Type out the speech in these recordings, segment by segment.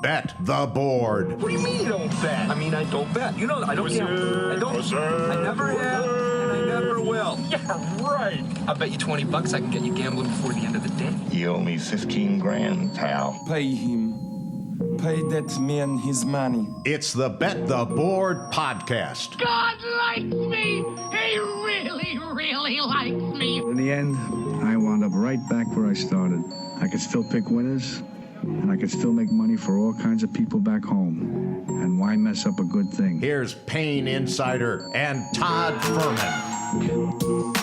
Bet the Board. What do you mean you don't bet? I mean, I don't bet. You know, I don't gamble. I don't. I never have, and I never will. Yeah, right. I'll bet you $20 I can get you gambling before the end of the day. You owe me 15 grand, pal. Pay him. Pay that man his money. It's the Bet the Board podcast. God likes me. He really, really likes me. In the end, I wound up right back where I started. I could still pick winners, and I could still make money for all kinds of people back home. And why mess up a good thing? Here's Payne Insider and Todd Furman.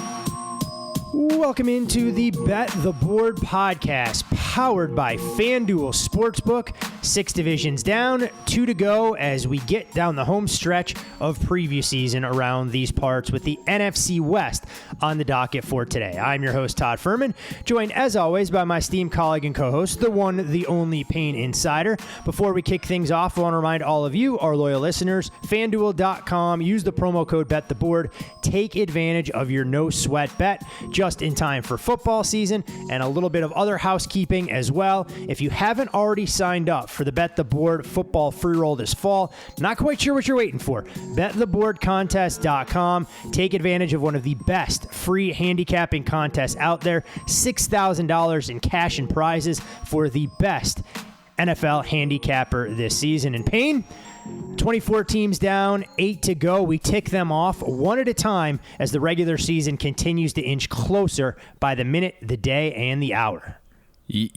Welcome into the Bet the Board podcast, powered by FanDuel Sportsbook. 6 divisions down, 2 to go as we get down the home stretch of preview season around these parts with the NFC West on the docket for today. I'm your host, Todd Furman, joined as always by my esteemed colleague and co-host, the one, the only Payne Insider. Before we kick things off, I want to remind all of you, our loyal listeners, FanDuel.com, use the promo code BetTheBoard, take advantage of your no-sweat bet just in time for football season, and a little bit of other housekeeping as well. If you haven't already signed up for the Bet the Board football free roll this fall, not quite sure what you're waiting for, BetTheBoardContest.com. Take advantage of one of the best free handicapping contests out there, $6,000 in cash and prizes for the best NFL handicapper this season. And Payne, 24 teams down, 8 to go. We tick them off one at a time as the regular season continues to inch closer by the minute, the day, and the hour.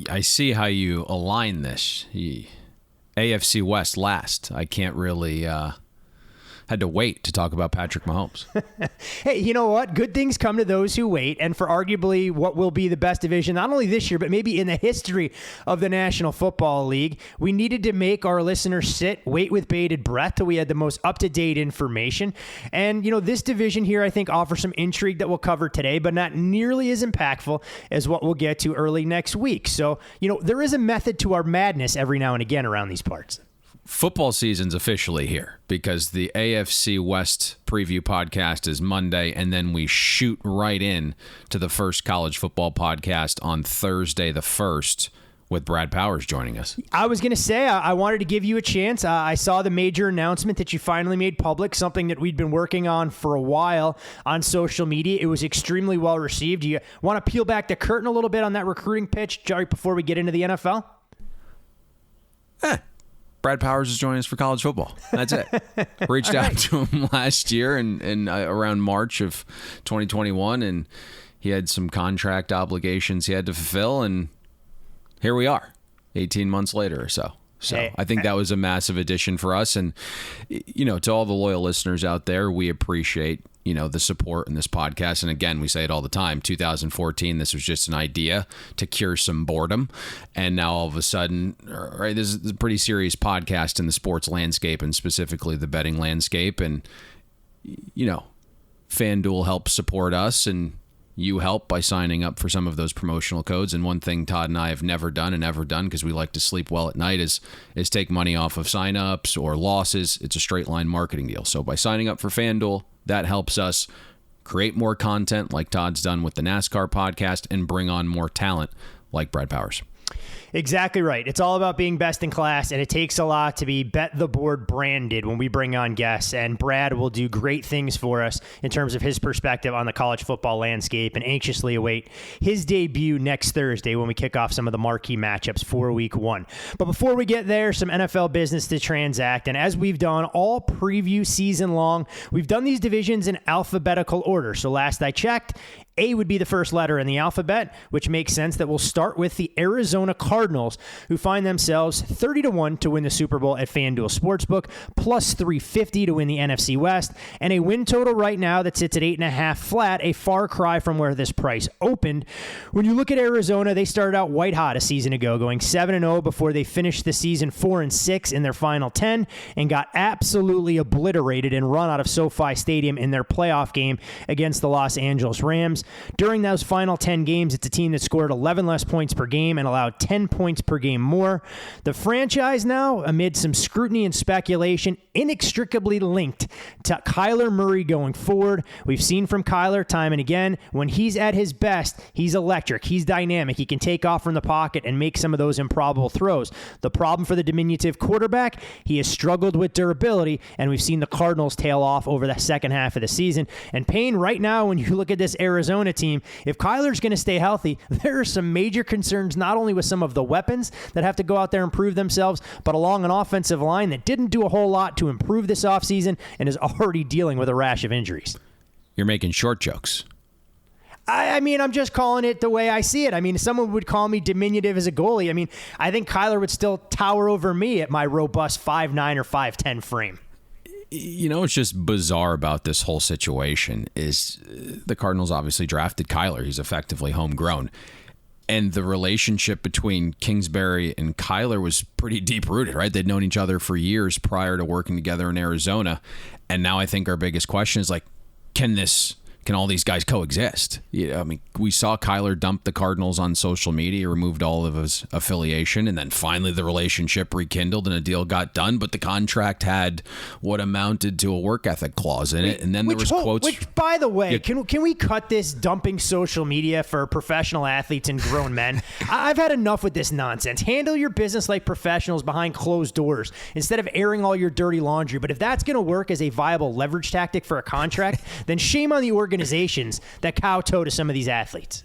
I see how you align this. AFC West last. I can't really... had to wait to talk about Patrick Mahomes. Hey, you know what? Good things come to those who wait, and for arguably what will be the best division, not only this year, but maybe in the history of the National Football League, we needed to make our listeners wait with bated breath till we had the most up-to-date information. And, you know, this division here, I think, offers some intrigue that we'll cover today, but not nearly as impactful as what we'll get to early next week. So, you know, there is a method to our madness every now and again around these parts. Football season's officially here because the AFC West preview podcast is Monday, and then we shoot right in to the first college football podcast on Thursday the 1st with Brad Powers joining us. I was going to say, I wanted to give you a chance. I saw the major announcement that you finally made public, something that we'd been working on for a while on social media. It was extremely well received. Do you want to peel back the curtain a little bit on that recruiting pitch right before we get into the NFL? Brad Powers is joining us for college football. That's it. Reached out to him last year and around March of 2021, and he had some contract obligations he had to fulfill, and here we are, 18 months later or so. So I think that was a massive addition for us. And, you know, to all the loyal listeners out there, we appreciate, you know, the support in this podcast. And again, we say it all the time, 2014, this was just an idea to cure some boredom. And now all of a sudden, right, this is a pretty serious podcast in the sports landscape and specifically the betting landscape. And, you know, FanDuel helps support us and you help by signing up for some of those promotional codes. And one thing Todd and I have never done because we like to sleep well at night is take money off of signups or losses. It's a straight line marketing deal. So by signing up for FanDuel, that helps us create more content like Todd's done with the NASCAR podcast and bring on more talent like Brad Powers. Exactly right. It's all about being best in class, and it takes a lot to be Bet the Board branded when we bring on guests, and Brad will do great things for us in terms of his perspective on the college football landscape, and anxiously await his debut next Thursday when we kick off some of the marquee matchups for Week 1. But before we get there, some NFL business to transact, and as we've done all preview season long, we've done these divisions in alphabetical order. So last I checked, A would be the first letter in the alphabet, which makes sense that we'll start with the Arizona Cardinals, who find themselves 30-1 to win the Super Bowl at FanDuel Sportsbook, plus 350 to win the NFC West, and a win total right now that sits at 8.5 flat, a far cry from where this price opened. When you look at Arizona, they started out white hot a season ago, going 7-0 before they finished the season 4-6 in their final 10, and got absolutely obliterated and run out of SoFi Stadium in their playoff game against the Los Angeles Rams. games. During those final 10 games, it's a team that scored 11 less points per game and allowed 10 points per game more. The franchise now, amid some scrutiny and speculation, inextricably linked to Kyler Murray going forward. We've seen from Kyler time and again, when he's at his best, he's electric, he's dynamic, he can take off from the pocket and make some of those improbable throws. The problem for the diminutive quarterback, he has struggled with durability, and we've seen the Cardinals tail off over the second half of the season. And Payne, right now, when you look at this Arizona team, if Kyler's going to stay healthy, there are some major concerns, not only with some of the weapons that have to go out there and prove themselves, but along an offensive line that didn't do a whole lot to improve this offseason and is already dealing with a rash of injuries. You're making short jokes. I mean, I'm just calling it the way I see it. I mean, someone would call me diminutive as a goalie. I mean, I think Kyler would still tower over me at my robust 5'9" or 5'10" frame. You know what's just bizarre about this whole situation is the Cardinals obviously drafted Kyler. He's effectively homegrown. And the relationship between Kingsbury and Kyler was pretty deep-rooted, right? They'd known each other for years prior to working together in Arizona. And now I think our biggest question is, like, can all these guys coexist? I mean, we saw Kyler dump the Cardinals on social media, removed all of his affiliation, and then finally the relationship rekindled and a deal got done. But the contract had what amounted to a work ethic clause in it, and then there was quotes. Which, by the way, can we cut this dumping social media for professional athletes and grown men? I've had enough with this nonsense. Handle your business like professionals behind closed doors instead of airing all your dirty laundry. But if that's going to work as a viable leverage tactic for a contract, then shame on the organizations that kowtow to some of these athletes.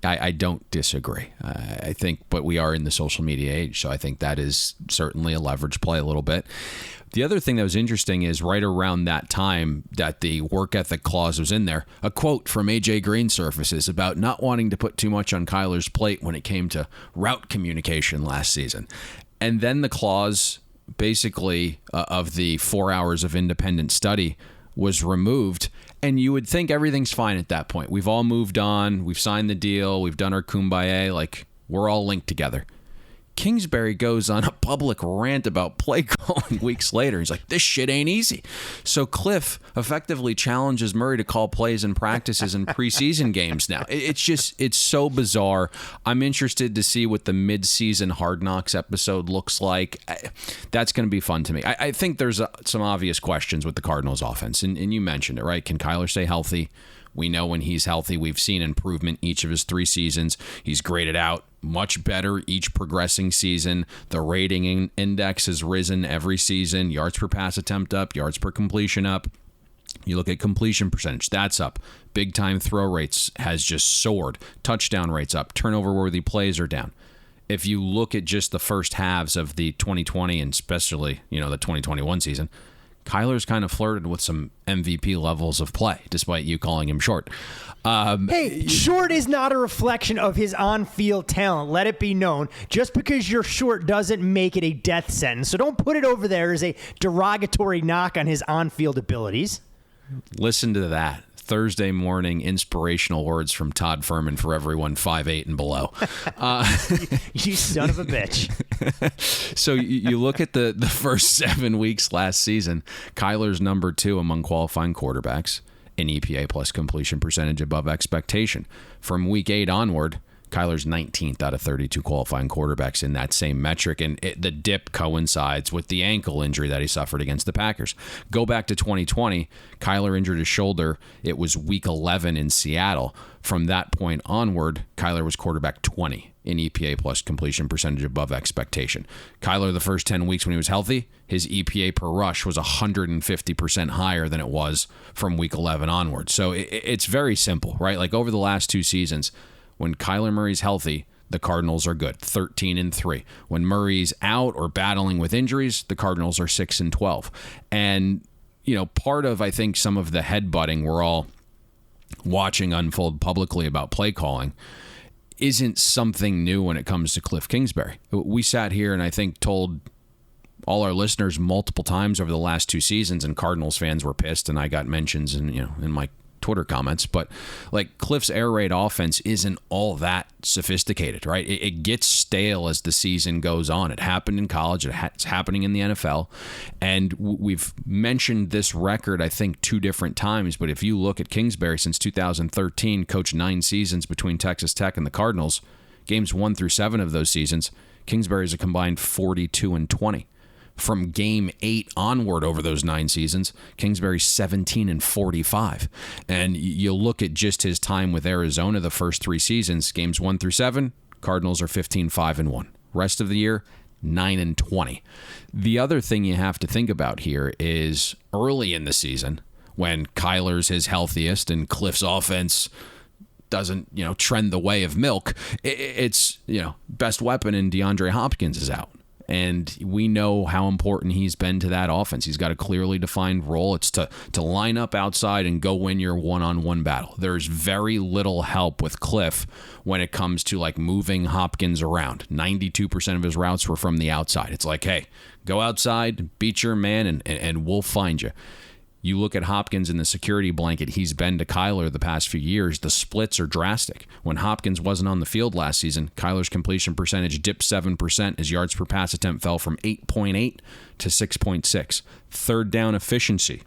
I don't disagree. I think, but we are in the social media age, so I think that is certainly a leverage play a little bit. The other thing that was interesting is right around that time that the work ethic clause was in there, a quote from AJ Green surfaces about not wanting to put too much on Kyler's plate when it came to route communication last season. And then the clause basically of the 4 hours of independent study was removed, and you would think everything's fine at that point. We've all moved on. We've signed the deal. We've done our kumbaya. Like, we're all linked together. Kingsbury goes on a public rant about play calling weeks later. He's like, this shit ain't easy. So Kliff effectively challenges Murray to call plays and practices in preseason games now. It's so bizarre. I'm interested to see what the midseason Hard Knocks episode looks like. That's going to be fun to me. I think there's some obvious questions with the Cardinals offense, and you mentioned it, right? Can Kyler stay healthy? We know when he's healthy, we've seen improvement each of his 3 seasons. He's graded out much better each progressing season. The rating index has risen every season. Yards per pass attempt up, yards per completion up. You look at completion percentage, that's up. Big time throw rates has just soared. Touchdown rates up. Turnover worthy plays are down. If you look at just the first halves of the 2020 and especially, the 2021 season, Kyler's kind of flirted with some MVP levels of play, despite you calling him short. Hey, short is not a reflection of his on-field talent. Let it be known. Just because you're short doesn't make it a death sentence. So don't put it over there as a derogatory knock on his on-field abilities. Listen to that. Thursday morning inspirational words from Todd Furman for everyone 5'8" and below. You son of a bitch. So you look at the first 7 weeks last season, Kyler's number 2 among qualifying quarterbacks in EPA plus completion percentage above expectation. From week 8 onward, Kyler's 19th out of 32 qualifying quarterbacks in that same metric, and the dip coincides with the ankle injury that he suffered against the Packers. Go back to 2020, Kyler injured his shoulder. It was week 11 in Seattle. From that point onward, Kyler was quarterback 20 in EPA plus completion percentage above expectation. Kyler, the first 10 weeks when he was healthy, his EPA per rush was 150% higher than it was from week 11 onward. So it's very simple, right? Like over the last 2 seasons, when Kyler Murray's healthy, the Cardinals are good, 13-3. When Murray's out or battling with injuries, the Cardinals are 6-12. And, part of, I think, some of the headbutting we're all watching unfold publicly about play calling isn't something new when it comes to Kliff Kingsbury. We sat here and I think told all our listeners multiple times over the last 2 seasons, and Cardinals fans were pissed, and I got mentions in my Twitter comments, but like Kliff's air raid offense isn't all that sophisticated, right? It gets stale as the season goes on. It happened in college. It's happening in the NFL. And we've mentioned this record, I think, 2 different times. But if you look at Kingsbury since 2013, coached 9 seasons between Texas Tech and the Cardinals, games 1 through 7 of those seasons, Kingsbury's a combined 42-20. From game 8 onward over those 9 seasons, Kingsbury's 17-45. And you look at just his time with Arizona the first 3 seasons, games 1 through 7, Cardinals are 15-5-1. Rest of the year, 9-20. The other thing you have to think about here is early in the season, when Kyler's his healthiest and Kliff's offense doesn't, trend the way of milk, it's, best weapon in DeAndre Hopkins is out. And we know how important he's been to that offense. He's got a clearly defined role. It's to line up outside and go win your one-on-one battle. There's very little help with Kliff when it comes to like moving Hopkins around. 92% of his routes were from the outside. It's like, hey, go outside, beat your man, and we'll find you. You look at Hopkins in the security blanket he's been to Kyler the past few years, the splits are drastic. When Hopkins wasn't on the field last season, Kyler's completion percentage dipped 7%. His yards per pass attempt fell from 8.8 to 6.6. Third down efficiency,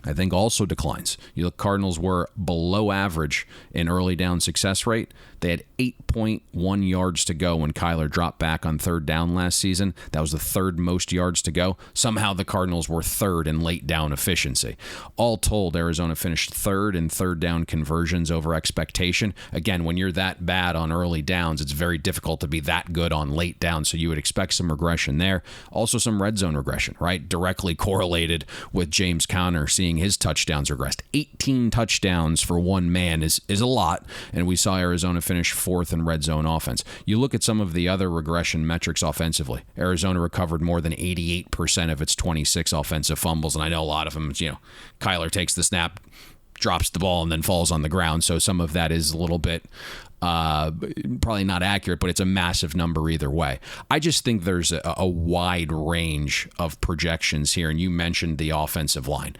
I think, also declines. You look, Cardinals were below average in early down success rate. They had 8.1 yards to go when Kyler dropped back on third down last season. That was the 3rd most yards to go. Somehow the Cardinals were 3rd in late down efficiency. All told, Arizona finished 3rd in third down conversions over expectation. Again, when you're that bad on early downs, it's very difficult to be that good on late downs, so you would expect some regression there. Also some red zone regression, right? Directly correlated with James Conner seeing his touchdowns regressed. 18 touchdowns for one man is a lot, and we saw Arizona finish 4th in red zone offense. You look at some of the other regression metrics offensively. Arizona recovered more than 88% of its 26 offensive fumbles, and I know a lot of them, Kyler takes the snap, drops the ball, and then falls on the ground, so some of that is a little bit probably not accurate, but it's a massive number either way. I just think there's a wide range of projections here, and you mentioned the offensive line.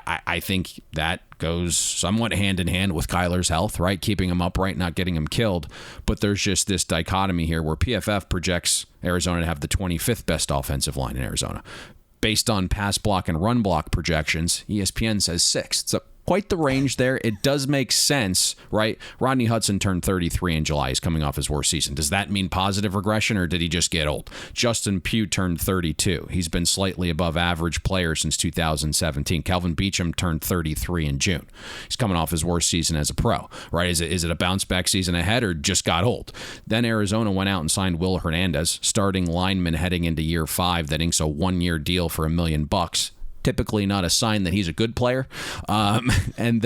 I think that goes somewhat hand in hand with Kyler's health, right? Keeping him upright, not getting him killed. But there's just this dichotomy here where PFF projects Arizona to have the 25th best offensive line in Arizona. Based on pass block and run block projections, ESPN says 6th. So quite the range there. It does make sense, right? Rodney Hudson turned 33 in July. He's coming off his worst season. Does that mean positive regression, or did he just get old? Justin Pugh turned 32. He's been slightly above average player since 2017. Calvin Beachum turned 33 in June. He's coming off his worst season as a pro, right? Is it a bounce back season ahead, or just got old? Then Arizona went out and signed Will Hernandez, starting lineman heading into year 5, that inks a 1-year deal for $1 million. Typically not a sign that he's a good player. And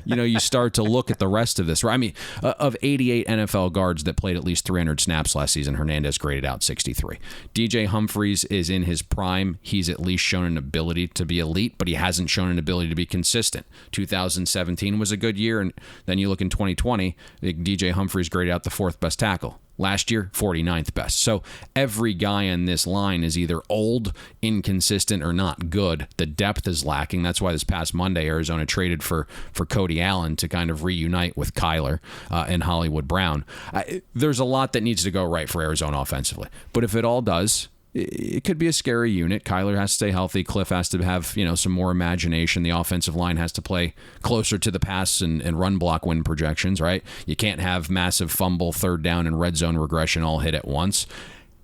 you start to look at the rest of this. Right? I mean, of 88 NFL guards that played at least 300 snaps last season, Hernandez graded out 63. DJ Humphries is in his prime. He's at least shown an ability to be elite, but he hasn't shown an ability to be consistent. 2017 was a good year, and then you look in 2020, DJ Humphries graded out the 4th best tackle. Last year, 49th best. So every guy on this line is either old, inconsistent, or not good. The depth is lacking. That's why this past Monday, Arizona traded for Cody Allen to kind of reunite with Kyler and Hollywood Brown. There's a lot that needs to go right for Arizona offensively. But if it all does, it could be a scary unit. Kyler has to stay healthy. Kliff has to have, some more imagination. The offensive line has to play closer to the pass and run block win projections, right? You can't have massive fumble, third down, and red zone regression all hit at once.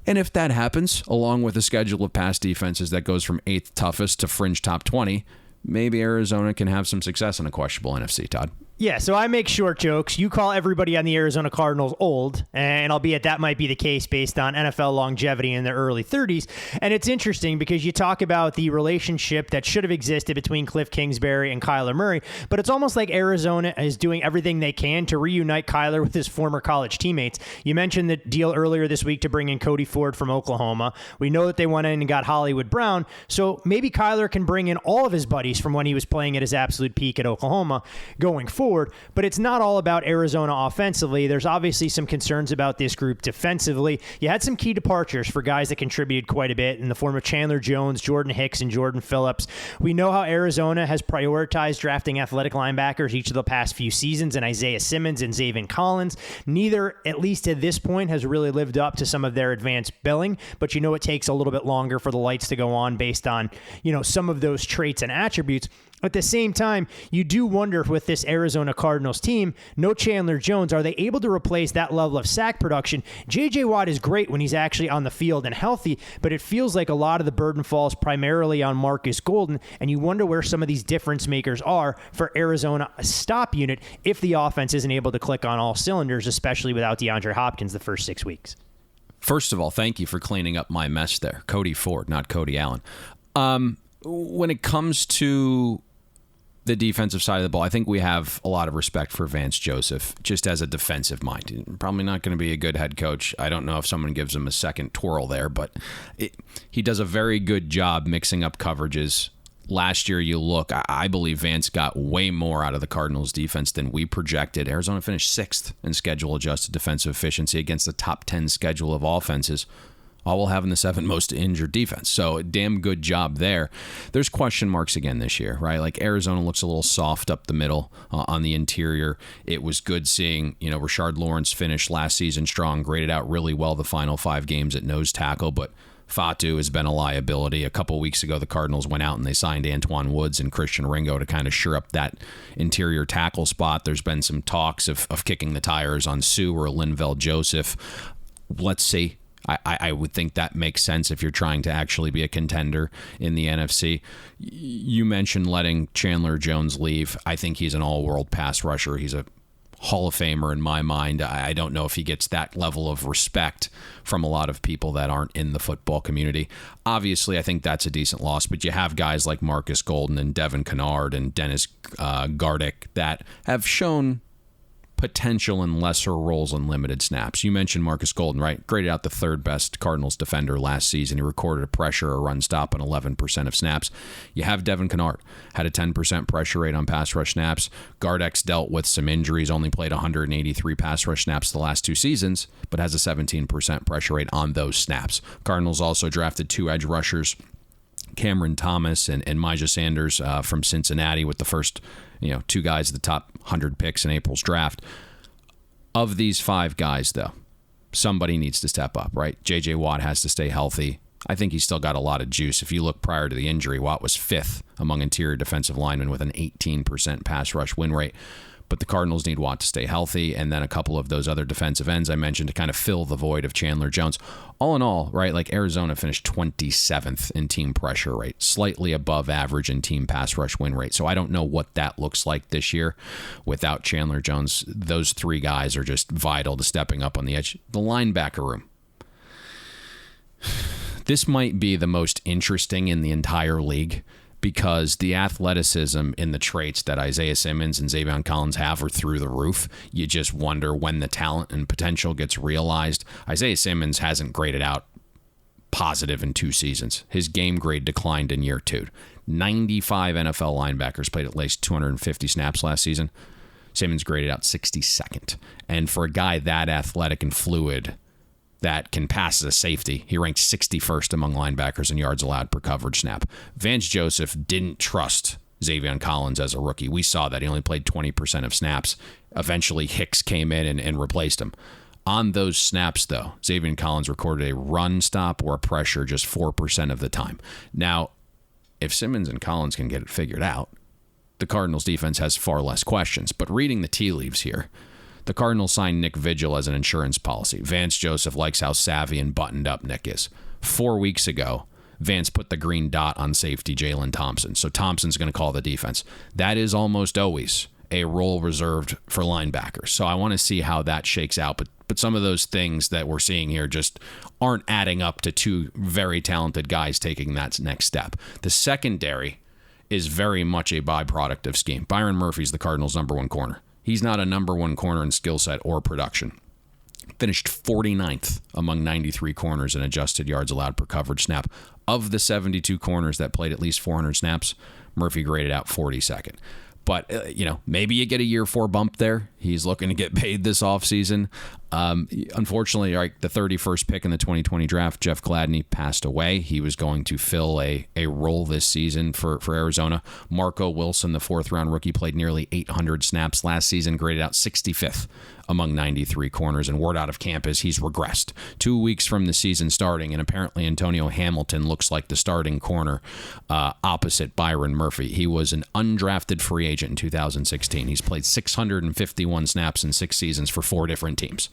And if that happens, along with a schedule of pass defenses that goes from 8th toughest to fringe top 20, maybe Arizona can have some success in a questionable NFC, Todd. Yeah, so I make short jokes. You call everybody on the Arizona Cardinals old, and albeit that might be the case based on NFL longevity in their early 30s. And it's interesting because you talk about the relationship that should have existed between Kliff Kingsbury and Kyler Murray, but it's almost like Arizona is doing everything they can to reunite Kyler with his former college teammates. You mentioned the deal earlier this week to bring in Cody Ford from Oklahoma. We know that they went in and got Hollywood Brown, so maybe Kyler can bring in all of his buddies from when he was playing at his absolute peak at Oklahoma going forward. board, but it's not all about Arizona offensively. There's obviously some concerns about this group defensively. You had some key departures for guys that contributed quite a bit in the form of Chandler Jones, Jordan Hicks, and Jordan Phillips. We know how Arizona has prioritized drafting athletic linebackers each of the past few seasons, and Isaiah Simmons and Zaven Collins. Neither, at least at this point, has really lived up to some of their advanced billing, but it takes a little bit longer for the lights to go on based on, some of those traits and attributes. At the same time, you do wonder if with this Arizona Cardinals team, no Chandler Jones, are they able to replace that level of sack production? J.J. Watt is great when he's actually on the field and healthy, but it feels like a lot of the burden falls primarily on Marcus Golden, and you wonder where some of these difference makers are for Arizona stop unit if the offense isn't able to click on all cylinders, especially without DeAndre Hopkins the first 6 weeks. First of all, thank you for cleaning up my mess there. Cody Ford, not Cody Allen. When it comes to the defensive side of the ball, I think we have a lot of respect for Vance Joseph just as a defensive mind. Probably not going to be a good head coach. I don't know if someone gives him a second twirl there, but he does a very good job mixing up coverages. Last year, I believe Vance got way more out of the Cardinals defense than we projected. Arizona finished 6th in schedule-adjusted defensive efficiency against the top 10 schedule of offenses, all while having the 7th most injured defense. So a damn good job there. There's question marks again this year, right? Like Arizona looks a little soft up the middle on the interior. It was good seeing, Rashard Lawrence finish last season strong, graded out really well the final 5 games at nose tackle, but Fatu has been a liability. A couple weeks ago, the Cardinals went out and they signed Antoine Woods and Christian Ringo to kind of shore up that interior tackle spot. There's been some talks of kicking the tires on Sue or Linval Joseph. Let's see. I would think that makes sense if you're trying to actually be a contender in the NFC. You mentioned letting Chandler Jones leave. I think he's an all-world pass rusher. He's a Hall of Famer in my mind. I don't know if he gets that level of respect from a lot of people that aren't in the football community. Obviously, I think that's a decent loss, but you have guys like Marcus Golden and Devin Kennard and Dennis Gardick that have shown potential in lesser roles and limited snaps. You mentioned Marcus Golden, right? Graded out the 3rd best Cardinals defender last season. He recorded a pressure or run stop on 11% of snaps. You have Devin Kennard, had a 10% pressure rate on pass rush snaps. Gardeck's dealt with some injuries, only played 183 pass rush snaps the last 2 seasons, but has a 17% pressure rate on those snaps. Cardinals also drafted 2 edge rushers, Cameron Thomas and Myjah Sanders from Cincinnati, with the first 2 guys at the top 100 picks in April's draft. Of these 5 guys, though, somebody needs to step up, right? J.J. Watt has to stay healthy. I think he's still got a lot of juice. If you look prior to the injury, Watt was 5th among interior defensive linemen with an 18% pass rush win rate. But the Cardinals need Watt to stay healthy, and then a couple of those other defensive ends I mentioned to kind of fill the void of Chandler Jones. All in all, right, like Arizona finished 27th in team pressure rate, slightly above average in team pass rush win rate. So I don't know what that looks like this year without Chandler Jones. Those 3 guys are just vital to stepping up on the edge. The linebacker room. This might be the most interesting in the entire league, because the athleticism in the traits that Isaiah Simmons and Zaven Collins have are through the roof. You just wonder when the talent and potential gets realized. Isaiah Simmons hasn't graded out positive in 2 seasons. His game grade declined in year 2. 95 NFL linebackers played at least 250 snaps last season. Simmons graded out 62nd. And for a guy that athletic and fluid that can pass as a safety, he ranked 61st among linebackers in yards allowed per coverage snap. Vance Joseph didn't trust Zaven Collins as a rookie. We saw that. He only played 20% of snaps. Eventually, Hicks came in and replaced him. On those snaps, though, Zaven Collins recorded a run stop or a pressure just 4% of the time. Now, if Simmons and Collins can get it figured out, the Cardinals defense has far less questions. But reading the tea leaves here, the Cardinals signed Nick Vigil as an insurance policy. Vance Joseph likes how savvy and buttoned up Nick is. 4 weeks ago, Vance put the green dot on safety Jalen Thompson. So Thompson's going to call the defense. That is almost always a role reserved for linebackers. So I want to see how that shakes out. But some of those things that we're seeing here just aren't adding up to 2 very talented guys taking that next step. The secondary is very much a byproduct of scheme. Byron Murphy's the Cardinals' number 1 corner. He's not a number 1 corner in skill set or production. Finished 49th among 93 corners in adjusted yards allowed per coverage snap. Of the 72 corners that played at least 400 snaps, Murphy graded out 42nd. But, maybe you get a year 4 bump there. He's looking to get paid this offseason. Unfortunately, the 31st pick in the 2020 draft, Jeff Gladney, passed away. He was going to fill a role this season for Arizona. Marco Wilson, the 4th-round rookie, played nearly 800 snaps last season, graded out 65th among 93 corners. And word out of camp is he's regressed 2 weeks from the season starting, and apparently Antonio Hamilton looks like the starting corner opposite Byron Murphy. He was an undrafted free agent in 2016. He's played 651 snaps in 6 seasons for 4 different teams.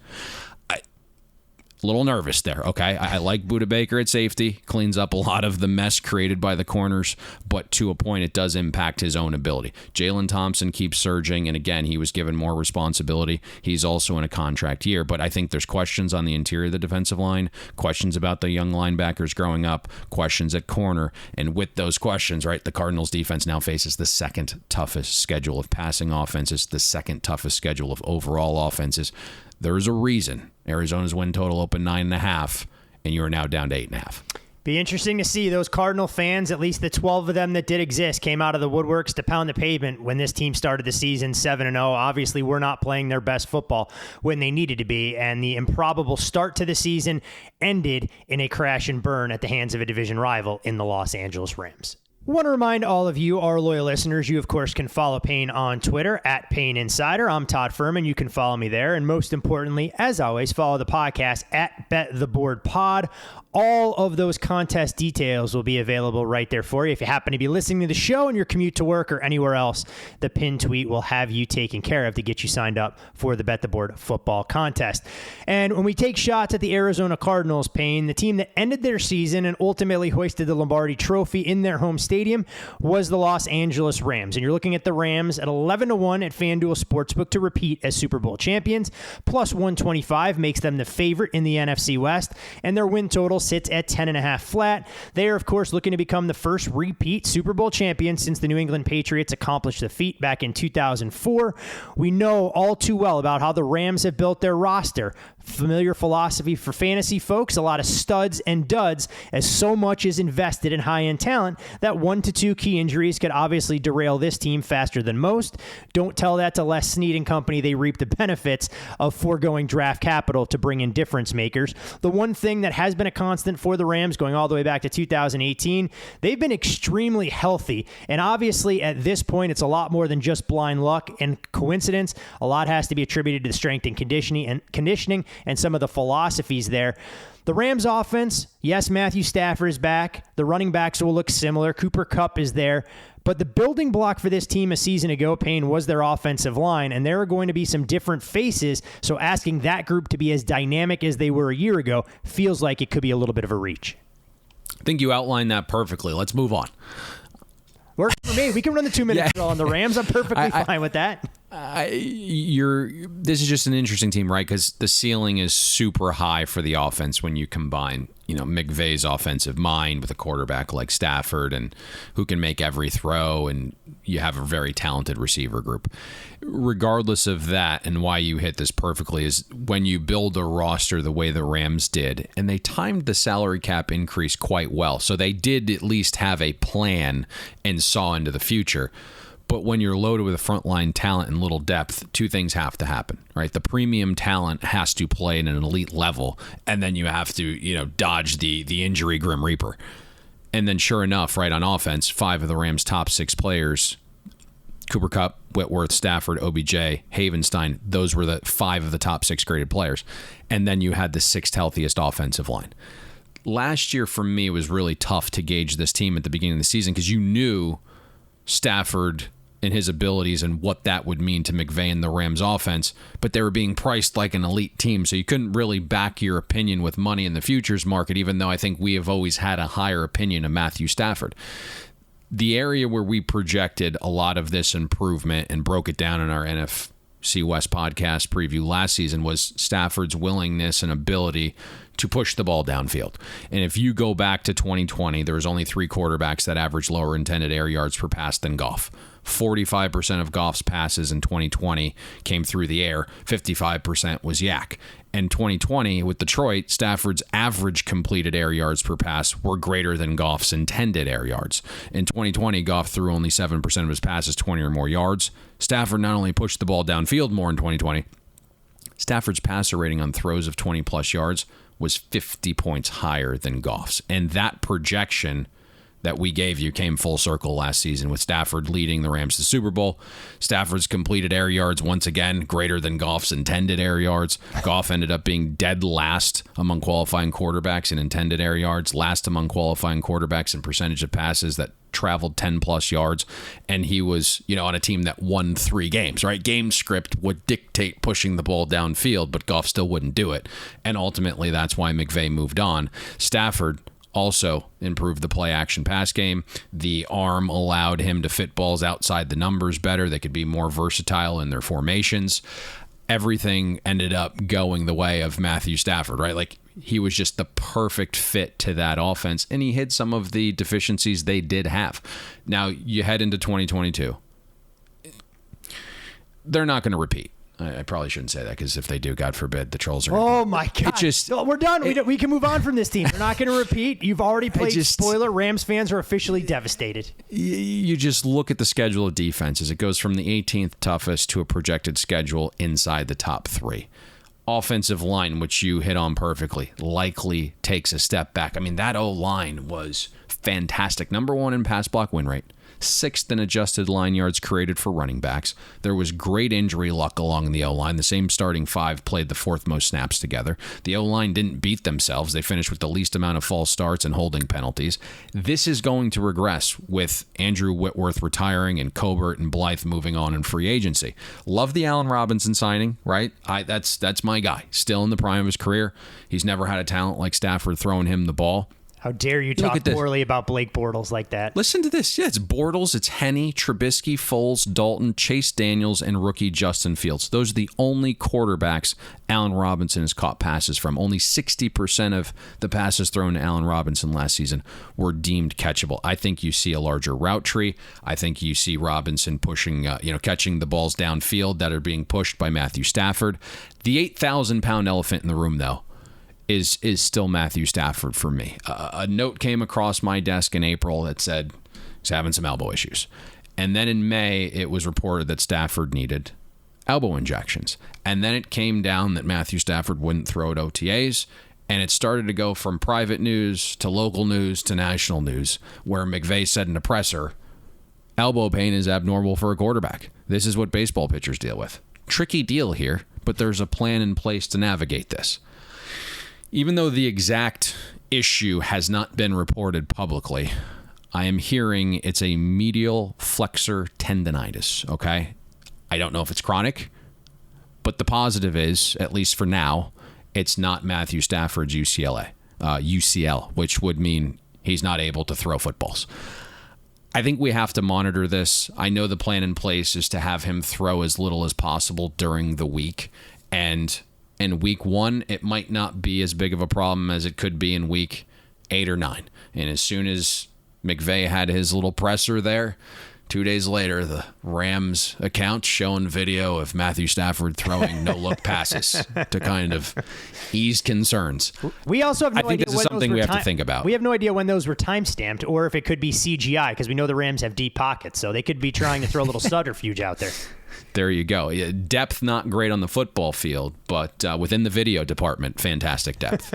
A little nervous there, okay? I like Budda Baker at safety, cleans up a lot of the mess created by the corners, but to a point it does impact his own ability. Jalen Thompson keeps surging, and again, he was given more responsibility. He's also in a contract year, but I think there's questions on the interior of the defensive line, questions about the young linebackers growing up, questions at corner, and with those questions, the Cardinals defense now faces the 2nd toughest schedule of passing offenses, the 2nd toughest schedule of overall offenses. There's a reason Arizona's win total opened 9.5, and you are now down to 8.5. Be interesting to see. Those Cardinal fans, at least the 12 of them that did exist, came out of the woodworks to pound the pavement when this team started the season 7-0. Obviously, we're not playing their best football when they needed to be, and the improbable start to the season ended in a crash and burn at the hands of a division rival in the Los Angeles Rams. I want to remind all of you, our loyal listeners, you, of course, can follow Payne on Twitter at Payne Insider. I'm Todd Furman. You can follow me there. And most importantly, as always, follow the podcast at Bet the Board Pod. All of those contest details will be available right there for you. If you happen to be listening to the show in your commute to work or anywhere else, the pinned tweet will have you taken care of to get you signed up for the Bet the Board football contest. And when we take shots at the Arizona Cardinals, Payne, the team that ended their season and ultimately hoisted the Lombardi Trophy in their home stadium was the Los Angeles Rams. And you're looking at the Rams at 11-1 at FanDuel Sportsbook to repeat as Super Bowl champions. Plus 125 makes them the favorite in the NFC West. And their win total sits at 10.5 flat. They are, of course, looking to become the first repeat Super Bowl champion since the New England Patriots accomplished the feat back in 2004. We know all too well about how the Rams have built their roster. Familiar philosophy for fantasy folks, a lot of studs and duds, as so much is invested in high-end talent that 1 to 2 key injuries could obviously derail this team faster than most. Don't tell that to Les Snead and company. They reap the benefits of foregoing draft capital to bring in difference makers. The one thing that has been a constant for the Rams going all the way back to 2018, they've been extremely healthy. And obviously at this point, it's a lot more than just blind luck and coincidence. A lot has to be attributed to the strength and conditioning and some of the philosophies there. The Rams offense, yes, Matthew Stafford is back. The running backs will look similar. Cooper Kupp is there. But the building block for this team a season ago, Payne, was their offensive line, and there are going to be some different faces, so asking that group to be as dynamic as they were a year ago feels like it could be a little bit of a reach. I think you outlined that perfectly. Let's move on. Works for me. We can run the 2-minute drill on the Rams. I'm perfectly fine with that. This is just an interesting team, right? Because the ceiling is super high for the offense when you combine, McVay's offensive mind with a quarterback like Stafford and who can make every throw, and you have a very talented receiver group. Regardless of that, and why you hit this perfectly, is when you build a roster the way the Rams did, and they timed the salary cap increase quite well. So they did at least have a plan and saw into the future. But when you're loaded with frontline talent and little depth, 2 things have to happen, right? The premium talent has to play at an elite level, and then you have to, dodge the injury Grim Reaper. And then sure enough, right, on offense, 5 of the Rams' top 6 players, Cooper Kupp, Whitworth, Stafford, OBJ, Havenstein, those were the 5 of the top 6 graded players. And then you had the 6th healthiest offensive line. Last year, for me, was really tough to gauge this team at the beginning of the season because you knew Stafford and his abilities and what that would mean to McVay and the Rams offense, but they were being priced like an elite team, so you couldn't really back your opinion with money in the futures market, even though I think we have always had a higher opinion of Matthew Stafford. The area where we projected a lot of this improvement and broke it down in our NFC West podcast preview last season was Stafford's willingness and ability to push the ball downfield. And if you go back to 2020, there was only 3 quarterbacks that averaged lower intended air yards per pass than Goff. 45% of Goff's passes in 2020 came through the air. 55% was yak. In 2020, with Detroit, Stafford's average completed air yards per pass were greater than Goff's intended air yards. In 2020, Goff threw only 7% of his passes 20 or more yards. Stafford not only pushed the ball downfield more in 2020, Stafford's passer rating on throws of 20-plus yards was 50 points higher than Goff's. And that projection that we gave you came full circle last season with Stafford leading the Rams to the Super Bowl. Stafford's completed air yards, once again, greater than Goff's intended air yards. Goff ended up being dead last among qualifying quarterbacks in intended air yards, last among qualifying quarterbacks in percentage of passes that traveled 10-plus yards, and he was, on a team that won 3 games, right? Game script would dictate pushing the ball downfield, but Goff still wouldn't do it, and ultimately that's why McVay moved on. Stafford also improved the play-action pass game. The arm allowed him to fit balls outside the numbers better. They could be more versatile in their formations. Everything ended up going the way of Matthew Stafford, right? Like, he was just the perfect fit to that offense, and he hid some of the deficiencies they did have. Now, you head into 2022. They're not going to repeat. I probably shouldn't say that, because if they do, God forbid, the Trolls are. Oh my God! We're done. We can move on from this team. They're not going to repeat. You've already played. Spoiler: Rams fans are officially devastated. You just look at the schedule of defenses. It goes from the 18th toughest to a projected schedule inside the top 3. Offensive line, which you hit on perfectly, likely takes a step back. I mean, that O-line was fantastic. Number 1 in pass block win rate. 6th in adjusted line yards created for running backs. There was great injury luck along the O-line. The same starting 5 played the 4th most snaps together. The O-line didn't beat themselves. They finished with the least amount of false starts and holding penalties. This is going to regress with Andrew Whitworth retiring and Colbert and Blythe moving on in free agency. Love the Allen Robinson signing, right? That's my guy. Still in the prime of his career. He's never had a talent like Stafford throwing him the ball. How dare you talk poorly about Blake Bortles like that? Listen to this. Yeah, it's Bortles, it's Henne, Trubisky, Foles, Dalton, Chase Daniels, and rookie Justin Fields. Those are the only quarterbacks Allen Robinson has caught passes from. Only 60% of the passes thrown to Allen Robinson last season were deemed catchable. I think you see a larger route tree. I think you see Robinson pushing, catching the balls downfield that are being pushed by Matthew Stafford. The 8,000-pound elephant in the room, though, is still Matthew Stafford for me. A note came across my desk in April that said he's having some elbow issues. And then in May, it was reported that Stafford needed elbow injections. And then it came down that Matthew Stafford wouldn't throw at OTAs. And it started to go from private news to local news to national news, where McVay said in a presser, elbow pain is abnormal for a quarterback. This is what baseball pitchers deal with. Tricky deal here, but there's a plan in place to navigate this. Even though the exact issue has not been reported publicly, I am hearing it's a medial flexor tendonitis, okay? I don't know if it's chronic, but the positive is, at least for now, it's not Matthew Stafford's UCL, which would mean he's not able to throw footballs. I think we have to monitor this. I know the plan in place is to have him throw as little as possible during the week, and in week 1, it might not be as big of a problem as it could be in week 8 or 9. And as soon as McVay had his little presser there, 2 days later, the Rams account showing video of Matthew Stafford throwing no-look passes to kind of ease concerns. We also have no idea. I think this is something we have to think about. We have no idea when those were time-stamped or if it could be CGI, because we know the Rams have deep pockets, so they could be trying to throw a little subterfuge out there. There you go. Depth not great on the football field, but within the video department, fantastic depth.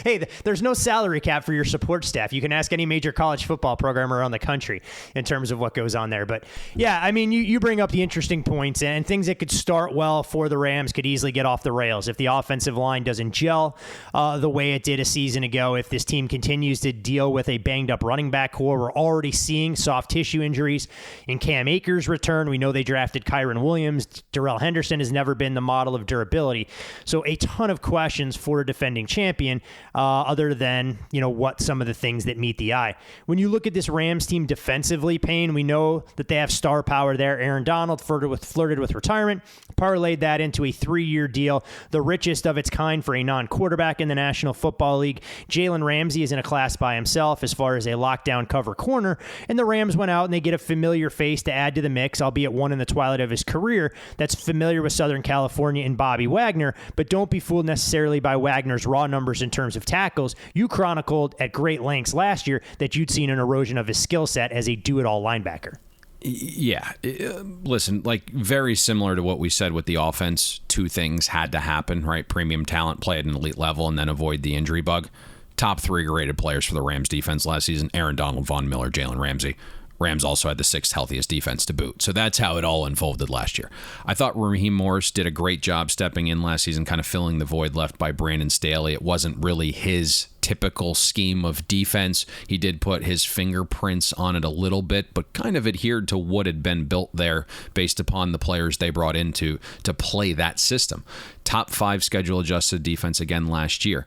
Hey, there's no salary cap for your support staff. You can ask any major college football program around the country in terms of what goes on there. But yeah, I mean, you bring up the interesting points, and things that could start well for the Rams could easily get off the rails if the offensive line doesn't gel the way it did a season ago. If this team continues to deal with a banged up running back core, we're already seeing soft tissue injuries in Cam Akers' return. We know they drafted Kyron Williams. Darrell Henderson has never been the model of durability. So a ton of questions for a defending champion. opinion, other than, what some of the things that meet the eye. When you look at this Rams team defensively, Payne, we know that they have star power there. Aaron Donald flirted with retirement, parlayed that into a 3-year deal, the richest of its kind for a non-quarterback in the National Football League. Jalen Ramsey is in a class by himself as far as a lockdown cover corner, and the Rams went out and they get a familiar face to add to the mix, albeit one in the twilight of his career that's familiar with Southern California and Bobby Wagner, but don't be fooled necessarily by Wagner's raw numbers in terms of tackles. You chronicled at great lengths last year that you'd seen an erosion of his skill set as a do-it-all linebacker. Yeah. Listen, very similar to what we said with the offense, two things had to happen, right? Premium talent, play at an elite level, and then avoid the injury bug. Top 3 rated players for the Rams defense last season: Aaron Donald, Von Miller, Jalen Ramsey. Rams also had the 6th healthiest defense to boot. So that's how it all unfolded last year. I thought Raheem Morris did a great job stepping in last season, kind of filling the void left by Brandon Staley. It wasn't really his typical scheme of defense. He did put his fingerprints on it a little bit, but kind of adhered to what had been built there based upon the players they brought in to play that system. Top 5 schedule adjusted defense again last year.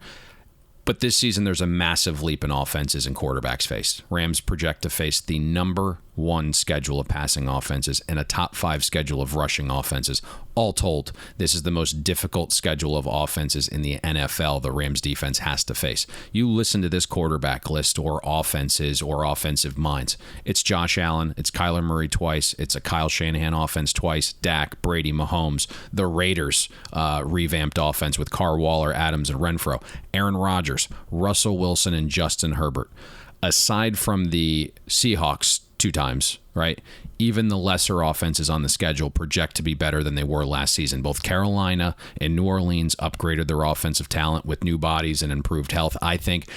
But this season, there's a massive leap in offenses and quarterbacks faced. Rams project to face the number 1 schedule of passing offenses and a top 5 schedule of rushing offenses. All told, this is the most difficult schedule of offenses in the NFL the Rams defense has to face. You listen to this quarterback list or offenses or offensive minds. It's Josh Allen, it's Kyler Murray twice, it's a Kyle Shanahan offense twice, Dak, Brady, Mahomes, the Raiders revamped offense with Carr, Waller, Adams, and Renfro, Aaron Rodgers, Russell Wilson, and Justin Herbert. Aside from the Seahawks 2 times, right? Even the lesser offenses on the schedule project to be better than they were last season. Both Carolina and New Orleans upgraded their offensive talent with new bodies and improved health. I think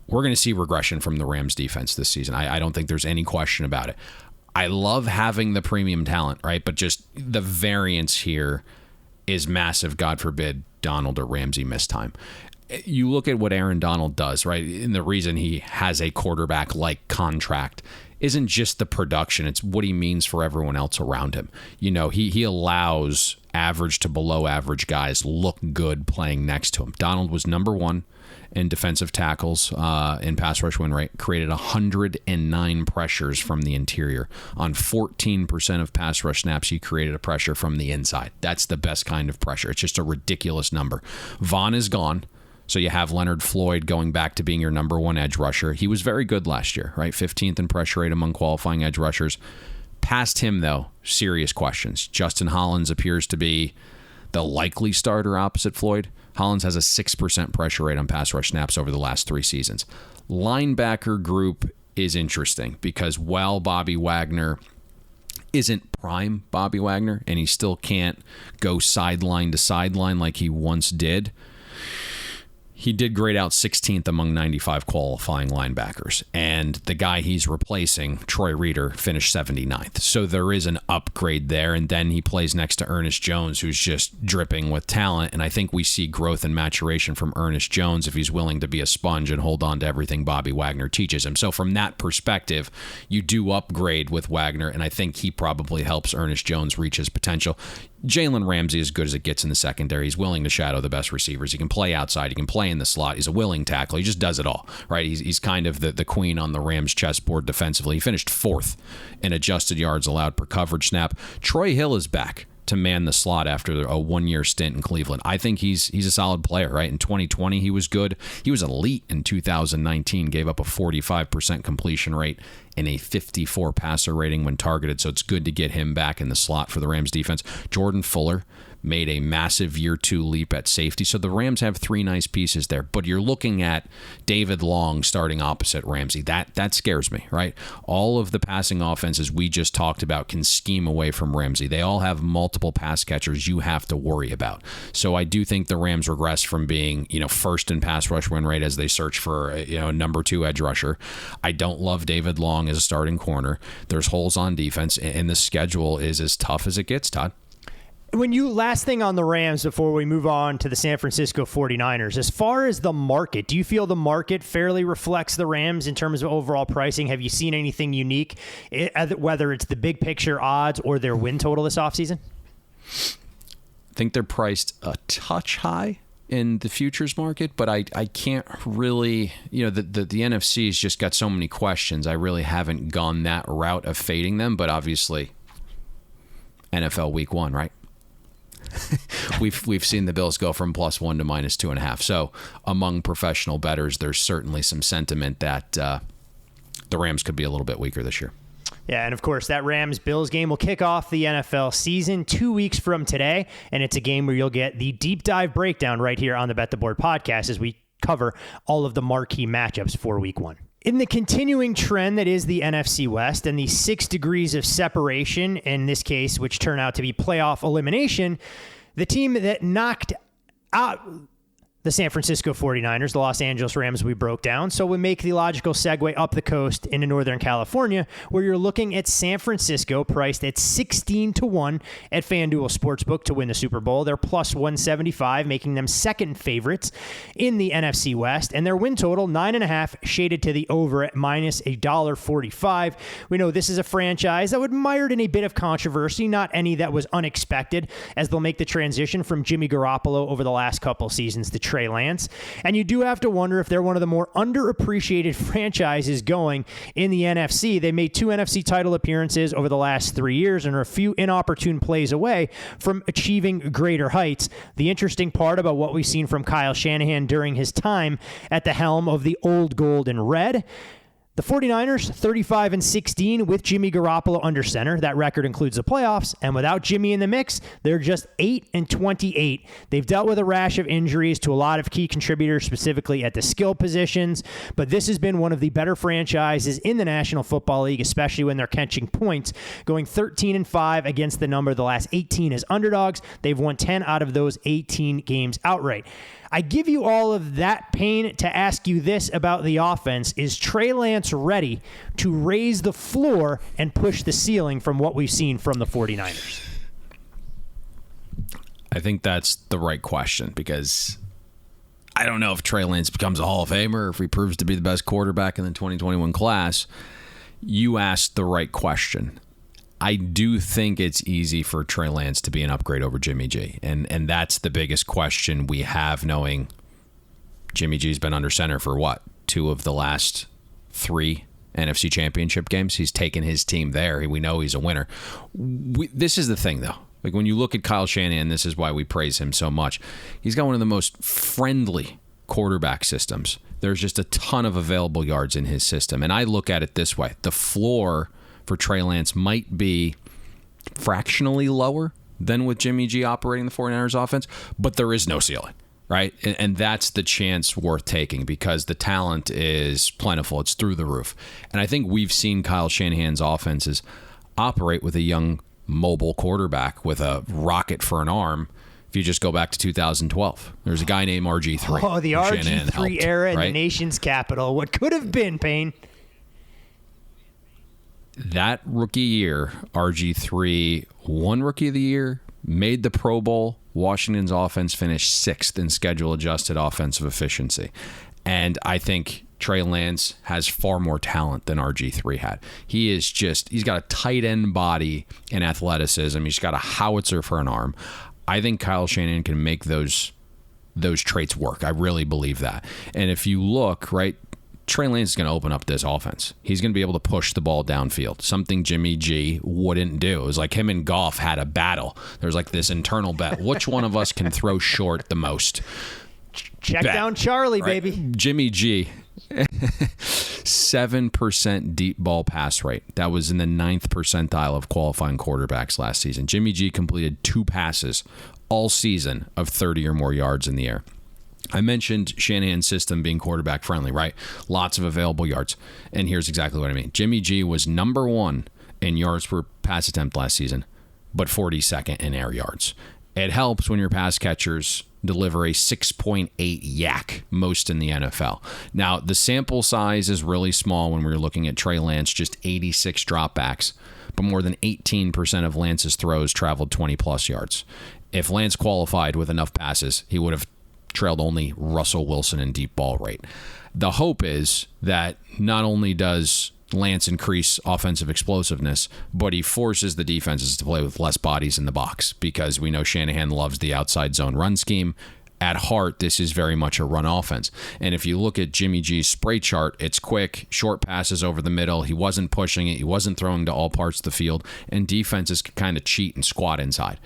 we're going to see regression from the Rams defense this season. I don't think there's any question about it. I love having the premium talent, right? But just the variance here is massive. God forbid Donald or Ramsey miss time. You look at what Aaron Donald does, right? And the reason he has a quarterback-like contract isn't just the production. It's what he means for everyone else around him. He allows average to below average guys look good playing next to him. Donald was number 1 in defensive tackles in pass rush win rate, created 109 pressures from the interior. On 14% of pass rush snaps, he created a pressure from the inside. That's the best kind of pressure. It's just a ridiculous number. Vaughn is gone. So you have Leonard Floyd going back to being your number 1 edge rusher. He was very good last year, right? 15th in pressure rate among qualifying edge rushers. Past him, though, serious questions. Justin Hollins appears to be the likely starter opposite Floyd. Hollins has a 6% pressure rate on pass rush snaps over the last 3 seasons. Linebacker group is interesting because while Bobby Wagner isn't prime Bobby Wagner, and he still can't go sideline to sideline like he once did, he did grade out 16th among 95 qualifying linebackers. And the guy he's replacing, Troy Reeder, finished 79th. So there is an upgrade there. And then he plays next to Ernest Jones, who's just dripping with talent. And I think we see growth and maturation from Ernest Jones if he's willing to be a sponge and hold on to everything Bobby Wagner teaches him. So from that perspective, you do upgrade with Wagner. And I think he probably helps Ernest Jones reach his potential. Jalen Ramsey, as good as it gets in the secondary, he's willing to shadow the best receivers. He can play outside. He can play in the slot. He's a willing tackler. He just does it all, right? He's kind of the queen on the Rams chessboard defensively. He finished 4th in adjusted yards allowed per coverage snap. Troy Hill is back to man the slot after a 1-year stint in Cleveland. I think he's a solid player, right? In 2020, he was good. He was elite in 2019, gave up a 45% completion rate and a 54 passer rating when targeted, so it's good to get him back in the slot for the Rams defense. Jordan Fuller made a massive year 2 leap at safety. So the Rams have 3 nice pieces there, but you're looking at David Long starting opposite Ramsey. That scares me, right? All of the passing offenses we just talked about can scheme away from Ramsey. They all have multiple pass catchers you have to worry about. So I do think the Rams regress from being, first in pass rush win rate as they search for a number 2 edge rusher. I don't love David Long as a starting corner. There's holes on defense, and the schedule is as tough as it gets, Todd. Last thing on the Rams before we move on to the San Francisco 49ers, as far as the market, do you feel the market fairly reflects the Rams in terms of overall pricing? Have you seen anything unique, whether it's the big picture odds or their win total this offseason? I think they're priced a touch high in the futures market, but I can't really, the NFC has just got so many questions. I really haven't gone that route of fading them, but obviously NFL week 1, right? We've seen the Bills go from +1 to -2.5. So among professional bettors, there's certainly some sentiment that the Rams could be a little bit weaker this year. Yeah, and of course, that Rams-Bills game will kick off the NFL season 2 weeks from today, and it's a game where you'll get the deep dive breakdown right here on the Bet the Board podcast as we cover all of the marquee matchups for week 1. In the continuing trend that is the NFC West and the 6 degrees of separation, in this case, which turn out to be playoff elimination, the team that knocked out the San Francisco 49ers, the Los Angeles Rams we broke down. So we make the logical segue up the coast into Northern California, where you're looking at San Francisco priced at 16-1 at FanDuel Sportsbook to win the Super Bowl. They're +175, making them second favorites in the NFC West. And their win total, 9.5, shaded to the over at -$1.45. We know this is a franchise that would mired in a bit of controversy, not any that was unexpected, as they'll make the transition from Jimmy Garoppolo over the last couple seasons to Trey Lance. And you do have to wonder if they're one of the more underappreciated franchises going in the NFC. They made 2 NFC title appearances over the last 3 years and are a few inopportune plays away from achieving greater heights. The interesting part about what we've seen from Kyle Shanahan during his time at the helm of the old gold and red, the 49ers, 35-16 with Jimmy Garoppolo under center. That record includes the playoffs. And without Jimmy in the mix, they're just 8-28. They've dealt with a rash of injuries to a lot of key contributors, specifically at the skill positions. But this has been one of the better franchises in the National Football League, especially when they're catching points, going 13-5 against the number of the last 18 as underdogs. They've won 10 out of those 18 games outright. I give you all of that pain to ask you this about the offense. Is Trey Lance ready to raise the floor and push the ceiling from what we've seen from the 49ers? I think that's the right question, because I don't know if Trey Lance becomes a Hall of Famer or if he proves to be the best quarterback in the 2021 class. You asked the right question. I do think it's easy for Trey Lance to be an upgrade over Jimmy G. And that's the biggest question we have, knowing Jimmy G's been under center for 2 of the last 3 NFC Championship games. He's taken his team there. We know he's a winner. This is the thing, though. Like, when you look at Kyle Shanahan, this is why we praise him so much. He's got one of the most friendly quarterback systems. There's just a ton of available yards in his system. And I look at it this way. The floor for Trey Lance might be fractionally lower than with Jimmy G operating the 49ers offense, but there is no ceiling, right? And that's the chance worth taking, because the talent is plentiful. It's through the roof. And I think we've seen Kyle Shanahan's offenses operate with a young, mobile quarterback with a rocket for an arm. If you just go back to 2012, there's a guy named RG3. Oh, the RG3 era in the nation's capital. What could have been, Payne? That rookie year, RG3 won Rookie of the Year, made the Pro Bowl. Washington's offense finished 6th in schedule-adjusted offensive efficiency. And I think Trey Lance has far more talent than RG3 had. He's got a tight end body and athleticism. He's got a howitzer for an arm. I think Kyle Shanahan can make those traits work. I really believe that. And if you look, right, Trey Lance is going to open up this offense. He's going to be able to push the ball downfield, something Jimmy G wouldn't do. It was like him and Goff had a battle. There's like this internal bet. Which one of us can throw short the most? Check down Charlie, right? Baby. Jimmy G, 7% deep ball pass rate. That was in the 9th percentile of qualifying quarterbacks last season. Jimmy G completed 2 passes all season of 30 or more yards in the air. I mentioned Shanahan's system being quarterback friendly, right? Lots of available yards. And here's exactly what I mean. Jimmy G was number 1 in yards per pass attempt last season, but 42nd in air yards. It helps when your pass catchers deliver a 6.8 yak, most in the NFL. Now, the sample size is really small when we're looking at Trey Lance, just 86 dropbacks, but more than 18% of Lance's throws traveled 20-plus yards. If Lance qualified with enough passes, he would have trailed only Russell Wilson in deep ball rate. The hope is that not only does Lance increase offensive explosiveness, but he forces the defenses to play with less bodies in the box, because we know Shanahan loves the outside zone run scheme. at heart, this is very much a run offense. And if you look at Jimmy G's spray chart, it's quick, short passes over the middle. He wasn't pushing it. He wasn't throwing to all parts of the field. And defenses can kind of cheat and squat inside.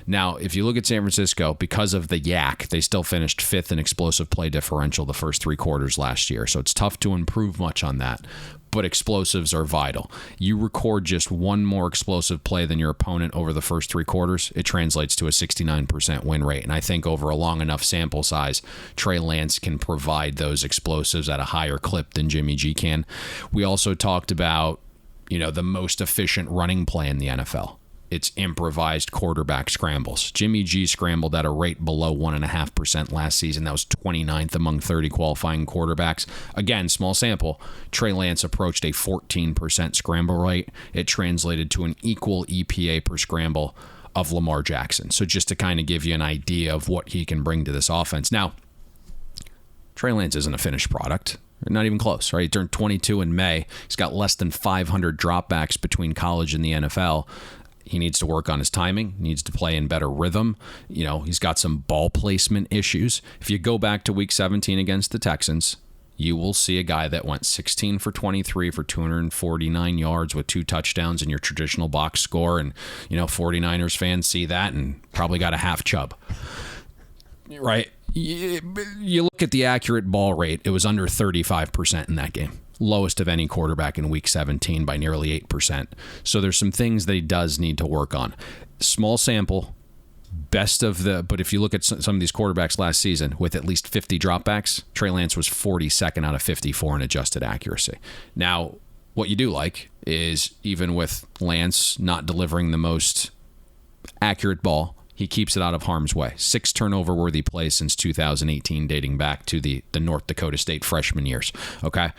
Now, if you look at San Francisco, because of the yak, they still finished 5th in explosive play differential the first 3 quarters last year. So it's tough to improve much on that. But explosives are vital. You record just one more explosive play than your opponent over the first 3 quarters, it translates to a 69% win rate. And I think over a long enough sample size, Trey Lance can provide those explosives at a higher clip than Jimmy G can. We also talked about, the most efficient running play in the NFL. It's improvised quarterback scrambles. Jimmy G scrambled at a rate below 1.5% last season. That was 29th among 30 qualifying quarterbacks. Again, small sample. Trey Lance approached a 14% scramble rate. It translated to an equal EPA per scramble of Lamar Jackson. So just to kind of give you an idea of what he can bring to this offense. Now, Trey Lance isn't a finished product. Not even close, right? He turned 22 in May. He's got less than 500 dropbacks between college and the NFL. He needs to work on his timing, needs to play in better rhythm. He's got some ball placement issues. If you go back to week 17 against the Texans, you will see a guy that went 16 for 23 for 249 yards with 2 touchdowns in your traditional box score. And, 49ers fans see that and probably got a half chub, right? You look at the accurate ball rate, it was under 35% in that game. Lowest of any quarterback in week 17 by nearly 8%. So there's some things that he does need to work on. Small sample, but if you look at some of these quarterbacks last season with at least 50 dropbacks, Trey Lance was 42nd out of 54 in adjusted accuracy. Now, what you do like is even with Lance not delivering the most accurate ball, he keeps it out of harm's way. 6 turnover-worthy plays since 2018, dating back to the North Dakota State freshman years. Okay?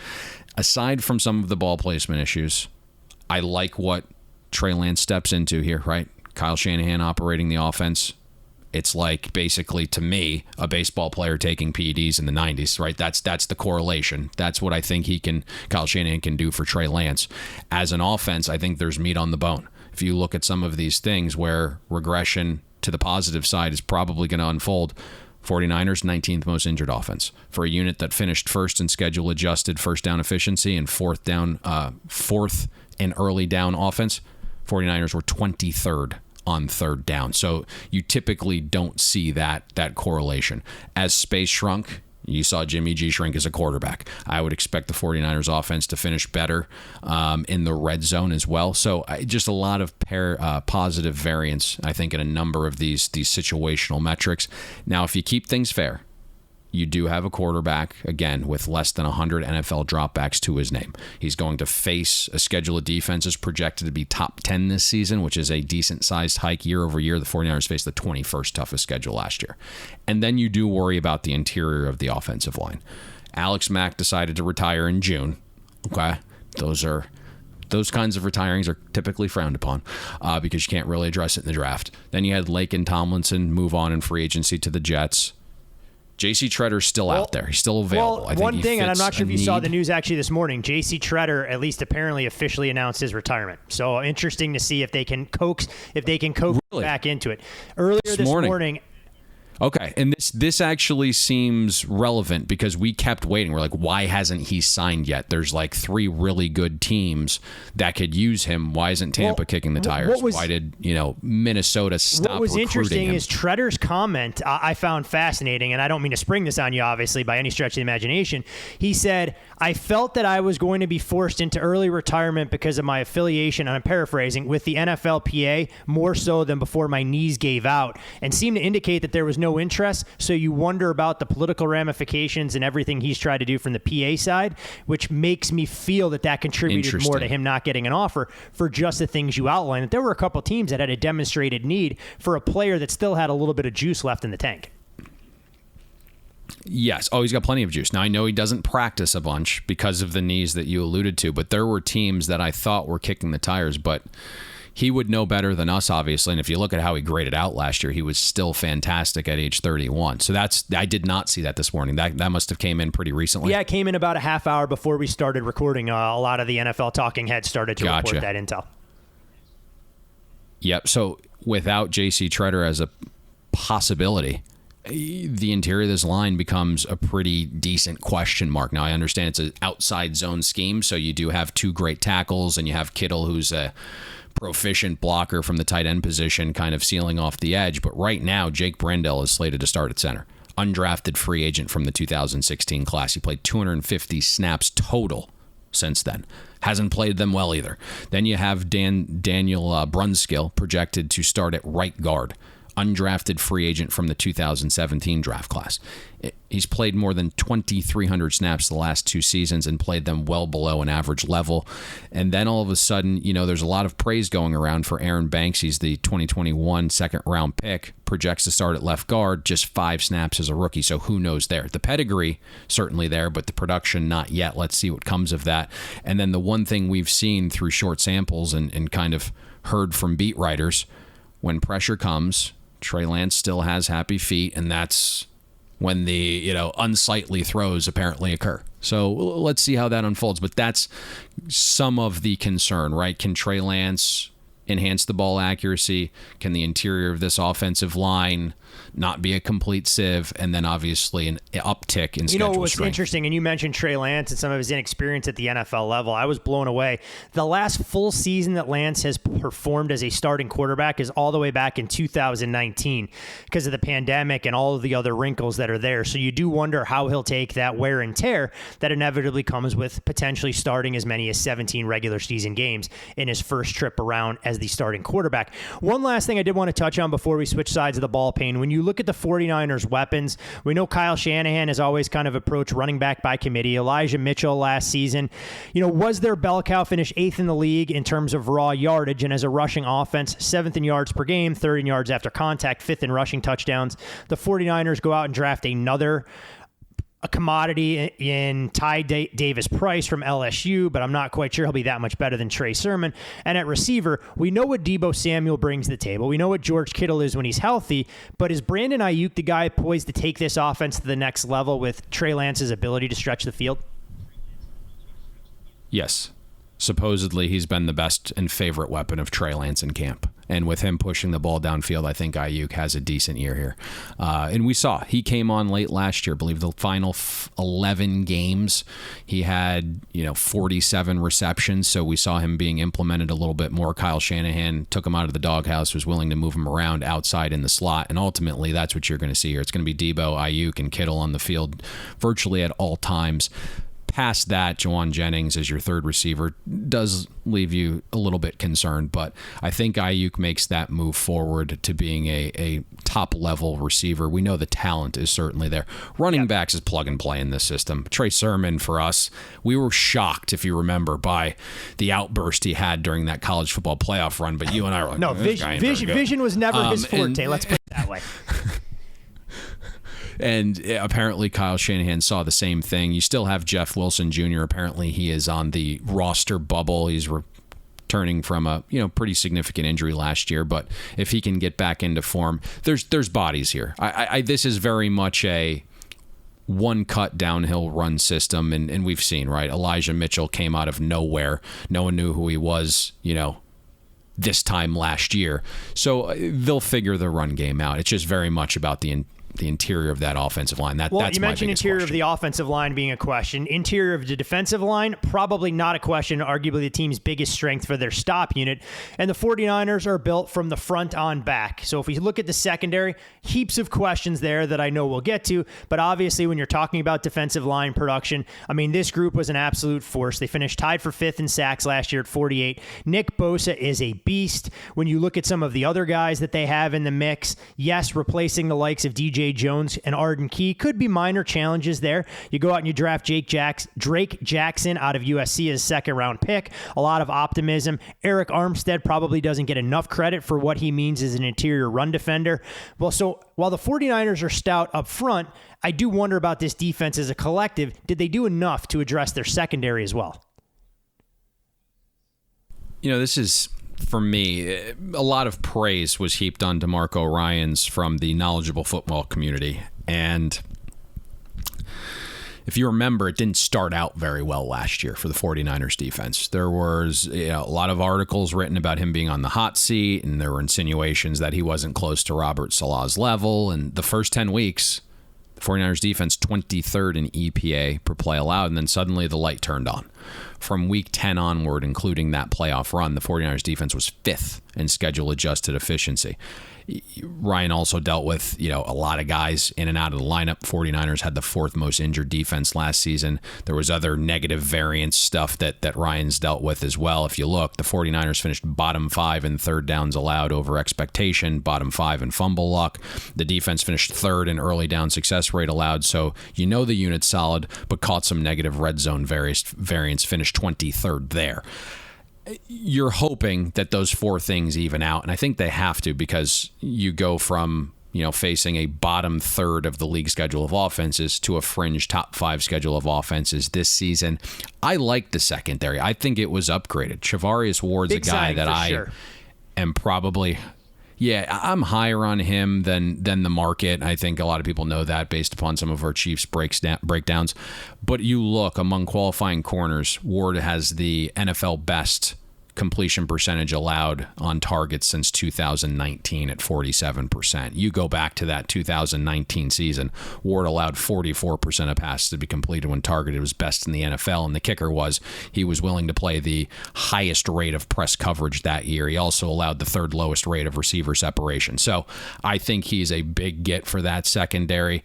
Aside from some of the ball placement issues, I like what Trey Lance steps into here, right? Kyle Shanahan operating the offense. It's like basically, to me, a baseball player taking PEDs in the 90s, right? That's the correlation. That's what I think Kyle Shanahan can do for Trey Lance. As an offense, I think there's meat on the bone. If you look at some of these things where regression to the positive side is probably going to unfold, 49ers 19th most injured offense for a unit that finished first in schedule adjusted first down efficiency and fourth in early down offense. 49ers were 23rd on third down. So you typically don't see that correlation. As space shrunk, you saw Jimmy G shrink as a quarterback. I would expect the 49ers offense to finish better in the red zone as well. So just a lot of positive variance, I think, in a number of these situational metrics. Now, if you keep things fair, you do have a quarterback, again, with less than 100 NFL dropbacks to his name. He's going to face a schedule of defenses projected to be top 10 this season, which is a decent-sized hike year over year. The 49ers faced the 21st toughest schedule last year. And then you do worry about the interior of the offensive line. Alex Mack decided to retire in June. Okay, those kinds of retirings are typically frowned upon because you can't really address it in the draft. Then you had Laken Tomlinson move on in free agency to the Jets. J.C. Tretter's still out there. He's still available. Well, one thing, and I'm not sure if you saw the news actually this morning, J.C. Tretter at least apparently officially announced his retirement. So interesting to see if they can coax back into it. Earlier this morning. Okay, and this actually seems relevant because we kept waiting. We're like, why hasn't he signed yet? There's like 3 really good teams that could use him. Why isn't Tampa kicking the tires? Why did Minnesota stop recruiting him? What was interesting is Tretter's comment I found fascinating, and I don't mean to spring this on you, obviously, by any stretch of the imagination. He said, I felt that I was going to be forced into early retirement because of my affiliation, and I'm paraphrasing, with the NFLPA more so than before my knees gave out, and seemed to indicate that there was no interest. So you wonder about the political ramifications and everything he's tried to do from the PA side, which makes me feel that contributed more to him not getting an offer for just the things you outlined. That there were a couple teams that had a demonstrated need for a player that still had a little bit of juice left in the tank. Yes. Oh, he's got plenty of juice. Now, I know he doesn't practice a bunch because of the knees that you alluded to, but there were teams that I thought were kicking the tires, but he would know better than us, obviously. And if you look at how he graded out last year, he was still fantastic at age 31. So I did not see that this morning. That must have came in pretty recently. Yeah, it came in about a half hour before we started recording. A lot of the NFL talking heads started to report that intel. Yep. So without J.C. Tretter as a possibility, the interior of this line becomes a pretty decent question mark. Now, I understand it's an outside zone scheme, so you do have 2 great tackles, and you have Kittle, who's a proficient blocker from the tight end position, kind of sealing off the edge. But right now, Jake Brendel is slated to start at center. Undrafted free agent from the 2016 class. He played 250 snaps total since then. Hasn't played them well either. Then you have Daniel Brunskill projected to start at right guard. Undrafted free agent from the 2017 draft class. He's played more than 2,300 snaps the last 2 seasons and played them well below an average level. And then all of a sudden, there's a lot of praise going around for Aaron Banks. He's the 2021 second-round pick, projects to start at left guard, just 5 snaps as a rookie, so who knows there. The pedigree, certainly there, but the production, not yet. Let's see what comes of that. And then the one thing we've seen through short samples and kind of heard from beat writers, when pressure comes, Trey Lance still has happy feet, and that's when the unsightly throws apparently occur. So let's see how that unfolds. But that's some of the concern, right? Can Trey Lance enhance the ball accuracy? Can the interior of this offensive line not be a complete sieve? And then obviously an uptick in schedule what's strength. interesting, and you mentioned Trey Lance and some of his inexperience at the NFL level. I was blown away. The last full season that Lance has performed as a starting quarterback is all the way back in 2019 because of the pandemic and all of the other wrinkles that are there. So you do wonder how he'll take that wear and tear that inevitably comes with potentially starting as many as 17 regular season games in his first trip around as the starting quarterback. One last thing I did want to touch on before we switch sides of the ball, Payne. When you look at the 49ers weapons, we know Kyle Shanahan has always kind of approached running back by committee. Elijah Mitchell last season, was their bell cow, finished 8th in the league in terms of raw yardage, and as a rushing offense, 7th in yards per game, 3rd in yards after contact, 5th in rushing touchdowns. The 49ers go out and draft a commodity in Ty Davis Price from LSU, but I'm not quite sure he'll be that much better than Trey Sermon. And at receiver, we know what Deebo Samuel brings to the table. We know what George Kittle is when he's healthy, but is Brandon Ayuk the guy poised to take this offense to the next level with Trey Lance's ability to stretch the field? Yes. Supposedly, he's been the best and favorite weapon of Trey Lance in camp. And with him pushing the ball downfield, I think Ayuk has a decent year here. And we saw, he came on late last year. I believe the final 11 games, he had 47 receptions. So we saw him being implemented a little bit more. Kyle Shanahan took him out of the doghouse, was willing to move him around outside in the slot. And ultimately, that's what you're going to see here. It's going to be Deebo, Ayuk, and Kittle on the field virtually at all times. Past that, Juwan Jennings as your third receiver does leave you a little bit concerned, but I think Ayuk makes that move forward to being a top-level receiver. We know the talent is certainly there. Running backs is plug and play in this system. Trey Sermon, for us, we were shocked, if you remember, by the outburst he had during that college football playoff run, but you and I were like, no, vision was never his forte, let's put it that way. And apparently Kyle Shanahan saw the same thing. You still have Jeff Wilson Jr. Apparently he is on the roster bubble. He's returning from a pretty significant injury last year. But if he can get back into form, there's bodies here. This is very much a one-cut downhill run system. And we've seen, right, Elijah Mitchell came out of nowhere. No one knew who he was, this time last year. So they'll figure the run game out. It's just very much about the interior of that offensive line. That's you mentioned interior question. Of the offensive line being a question. Interior of the defensive line, probably not a question. Arguably the team's biggest strength for their stop unit. And the 49ers are built from the front on back. So if we look at the secondary, heaps of questions there that I know we'll get to. But obviously when you're talking about defensive line production, this group was an absolute force. They finished tied for 5th in sacks last year at 48. Nick Bosa is a beast. When you look at some of the other guys that they have in the mix, yes, replacing the likes of DJ Jones and Arden Key could be minor challenges there. You go out and you draft Drake Jackson out of USC as a second-round pick. A lot of optimism. Eric Armstead probably doesn't get enough credit for what he means as an interior run defender. Well, so while the 49ers are stout up front, I do wonder about this defense as a collective. Did they do enough to address their secondary as well? This is, for me, a lot of praise was heaped on DeMarco Ryans from the knowledgeable football community. And if you remember, it didn't start out very well last year for the 49ers defense. There was a lot of articles written about him being on the hot seat, and there were insinuations that he wasn't close to Robert Saleh's level. And the first 10 weeks, the 49ers defense 23rd in EPA per play allowed, and then suddenly the light turned on. From week 10 onward, including that playoff run, the 49ers defense was 5th in schedule-adjusted efficiency. Ryan also dealt with, a lot of guys in and out of the lineup. 49ers had the 4th most injured defense last season. There was other negative variance stuff that Ryan's dealt with as well. If you look, the 49ers finished bottom 5 in third downs allowed over expectation, bottom 5 in fumble luck. The defense finished 3rd in early down success rate allowed, so the unit's solid, but caught some negative red zone variance, finished 23rd there. You're hoping that those 4 things even out, and I think they have to, because you go from facing a bottom third of the league schedule of offenses to a fringe top 5 schedule of offenses this season. I like the secondary. I think it was upgraded. Charvarius Ward's a guy that I am probably... Yeah, I'm higher on him than the market. I think a lot of people know that based upon some of our Chiefs breakdowns. But you look, among qualifying corners, Ward has the NFL best completion percentage allowed on targets since 2019 at 47%. You go back to that 2019 season, Ward allowed 44% of passes to be completed when targeted. It was best in the NFL, and the kicker was he was willing to play the highest rate of press coverage that year. He also allowed the 3rd lowest rate of receiver separation. So I think he's a big get for that secondary.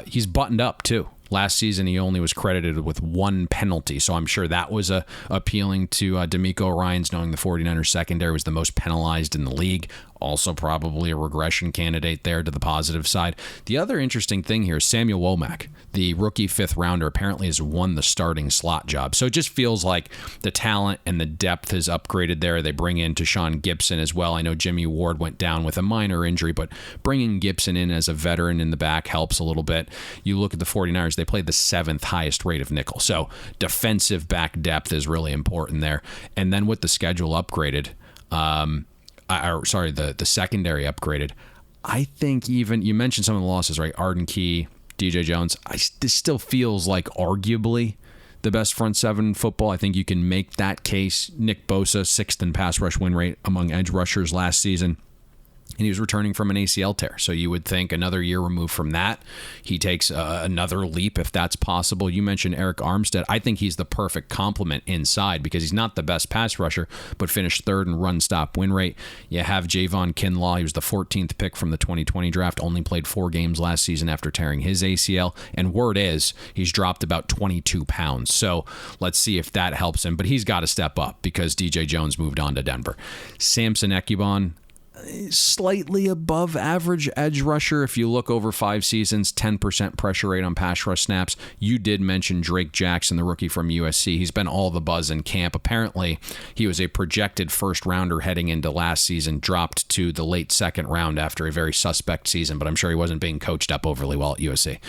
He's buttoned up too. Last season, he only was credited with 1 penalty, so I'm sure that was appealing to D'Amico Ryans, knowing the 49ers secondary was the most penalized in the league. Also probably a regression candidate there to the positive side. The other interesting thing here is Samuel Womack, the rookie 5th rounder, apparently has won the starting slot job. So it just feels like the talent and the depth has upgraded there. They bring in Tashawn Gibson as well. I know Jimmy Ward went down with a minor injury, but bringing Gibson in as a veteran in the back helps a little bit. You look at the 49ers, they played the 7th highest rate of nickel. So defensive back depth is really important there. And then with the schedule upgraded, the secondary upgraded, I think even, you mentioned some of the losses, right? Arden Key, DJ Jones. This still feels like arguably the best front 7 in football. I think you can make that case. Nick Bosa, 6th in pass rush win rate among edge rushers last season. And he was returning from an ACL tear. So you would think another year removed from that, he takes another leap if that's possible. You mentioned Eric Armstead. I think he's the perfect complement inside because he's not the best pass rusher, but finished 3rd in run stop win rate. You have Javon Kinlaw. He was the 14th pick from the 2020 draft, only played 4 games last season after tearing his ACL. And word is he's dropped about 22 pounds. So let's see if that helps him. But he's got to step up because DJ Jones moved on to Denver. Samson Ekubon, slightly above average edge rusher. If you look over 5 seasons, 10% pressure rate on pass rush snaps. You did mention Drake Jackson, the rookie from USC. He's been all the buzz in camp. Apparently, he was a projected 1st rounder heading into last season, dropped to the late 2nd round after a very suspect season, but I'm sure he wasn't being coached up overly well at USC.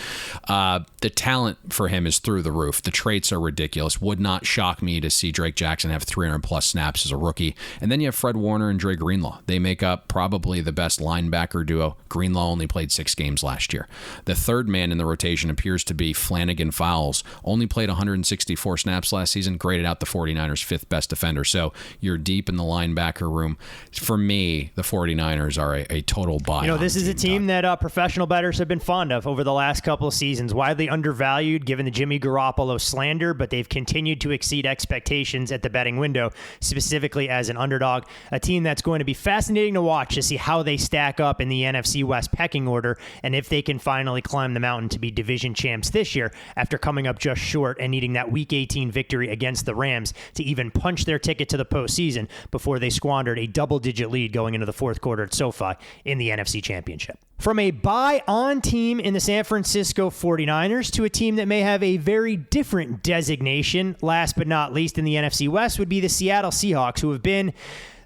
The talent for him is through the roof. The traits are ridiculous. Would not shock me to see Drake Jackson have 300-plus snaps as a rookie. And then you have Fred Warner and Dre Greenlaw. They make up probably the best linebacker duo. Greenlaw only played 6 games last year. The 3rd man in the rotation appears to be Flanagan Fowles. Only played 164 snaps last season, graded out the 49ers 5th best defender. So you're deep in the linebacker room. For me, the 49ers are a total buy. This is a team that professional bettors have been fond of over the last couple of seasons. Widely undervalued given the Jimmy Garoppolo slander, but they've continued to exceed expectations at the betting window, specifically as an underdog. A team that's going to be fascinating to watch to see how they stack up in the NFC West pecking order and if they can finally climb the mountain to be division champs this year after coming up just short and needing that Week 18 victory against the Rams to even punch their ticket to the postseason before they squandered a double-digit lead going into the 4th quarter at SoFi in the NFC Championship. From a buy-on team in the San Francisco 49ers to a team that may have a very different designation, last but not least in the NFC West, would be the Seattle Seahawks, who have been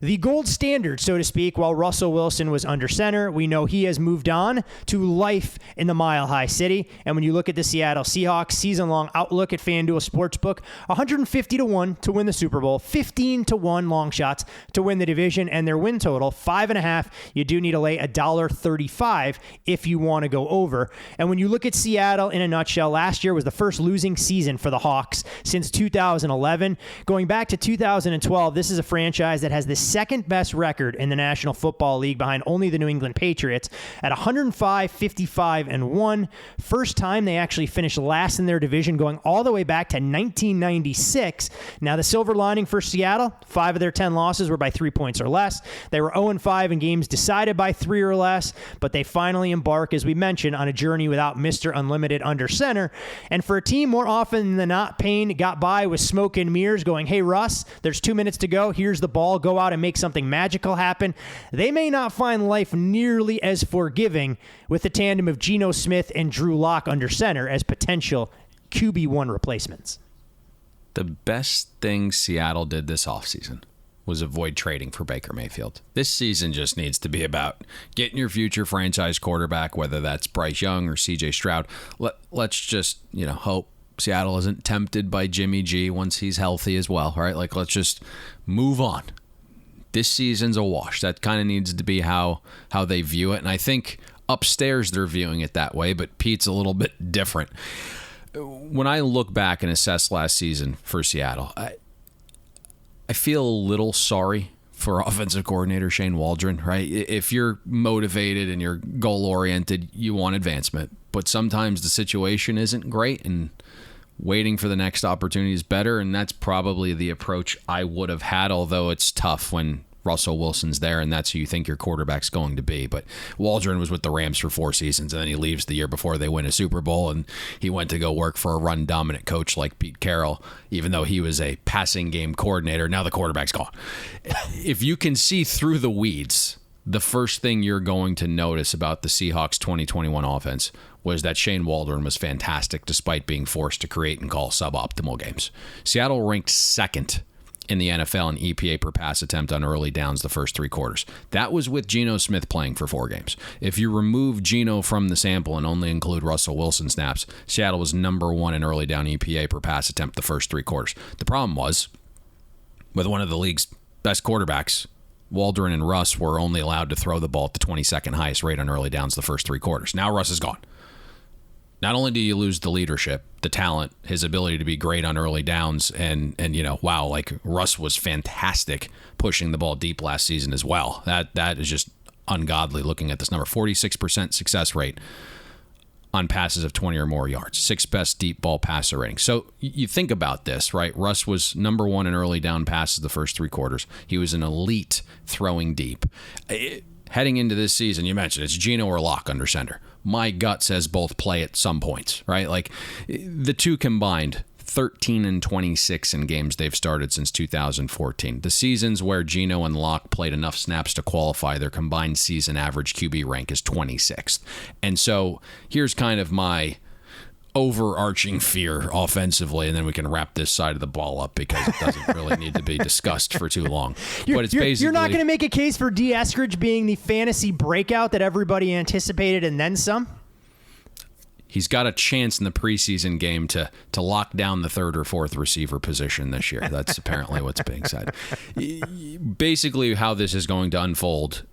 the gold standard, so to speak, while Russell Wilson was under center. We know he has moved on to life in the Mile High City. And when you look at the Seattle Seahawks season-long outlook at FanDuel Sportsbook, 150-1 to win the Super Bowl, 15-1 long shots to win the division, and their win total, 5.5. You do need to lay $1.35 if you want to go over. And when you look at Seattle in a nutshell, last year was the first losing season for the Hawks since 2011. Going back to 2012, this is a franchise that has the second best record in the National Football League behind only the New England Patriots at 105, 55, and 1. First time they actually finished last in their division, going all the way back to 1996. Now, the silver lining for Seattle, 5 of their 10 losses were by 3 points or less. They were 0-5 in games decided by 3 or less, but they finally embark, as we mentioned, on a journey without Mr. Unlimited under center. And for a team more often than not, Payne got by with smoke and mirrors going, hey, Russ, there's 2 minutes to go. Here's the ball. Go out and make something magical happen. They may not find life nearly as forgiving with the tandem of Geno Smith and Drew Lock under center as potential QB1 replacements. The best thing Seattle did this offseason was avoid trading for Baker Mayfield. This season just needs to be about getting your future franchise quarterback, whether that's Bryce Young or CJ Stroud. Let's just, hope Seattle isn't tempted by Jimmy G once he's healthy as well, right? Let's just move on. This season's a wash. That kind of needs to be how they view it. And I think upstairs they're viewing it that way, but Pete's a little bit different. When I look back and assess last season for Seattle, I feel a little sorry for offensive coordinator Shane Waldron, right? If you're motivated and you're goal-oriented, you want advancement. But sometimes the situation isn't great, and waiting for the next opportunity is better, and that's probably the approach I would have had, although it's tough when Russell Wilson's there, and that's who you think your quarterback's going to be. But Waldron was with the Rams for 4 seasons, and then he leaves the year before they win a Super Bowl, and he went to go work for a run-dominant coach like Pete Carroll, even though he was a passing game coordinator. Now the quarterback's gone. If you can see through the weeds, the first thing you're going to notice about the Seahawks 2021 offense was that Shane Waldron was fantastic despite being forced to create and call suboptimal games. Seattle ranked second in the NFL in EPA per pass attempt on early downs the first 3 quarters. That was with Geno Smith playing for 4 games. If you remove Geno from the sample and only include Russell Wilson snaps, Seattle was number 1 in early down EPA per pass attempt the first 3 quarters. The problem was, with one of the league's best quarterbacks, Waldron and Russ were only allowed to throw the ball at the 22nd highest rate on early downs the first 3 quarters. Now Russ is gone. Not only do you lose the leadership, the talent, his ability to be great on early downs, and wow, like Russ was fantastic pushing the ball deep last season as well. That is just ungodly looking at this number. 46% success rate on passes of 20 or more yards. 6th best deep ball passer rating. So you think about this, right? Russ was number 1 in early down passes the first 3 quarters. He was an elite throwing deep. Heading into this season, you mentioned it's Geno or Lock under center. My gut says both play at some points, right? Like the two combined, 13 and 26 in games they've started since 2014. The seasons where Geno and Lock played enough snaps to qualify, their combined season average QB rank is 26th. And so here's kind of my overarching fear offensively, and then we can wrap this side of the ball up because it doesn't really need to be discussed for too long. But it's basically, you're not going to make a case for D. Eskridge being the fantasy breakout that everybody anticipated and then some? He's got a chance in the preseason game to lock down the 3rd or 4th receiver position this year. That's apparently what's being said. Basically, how this is going to unfold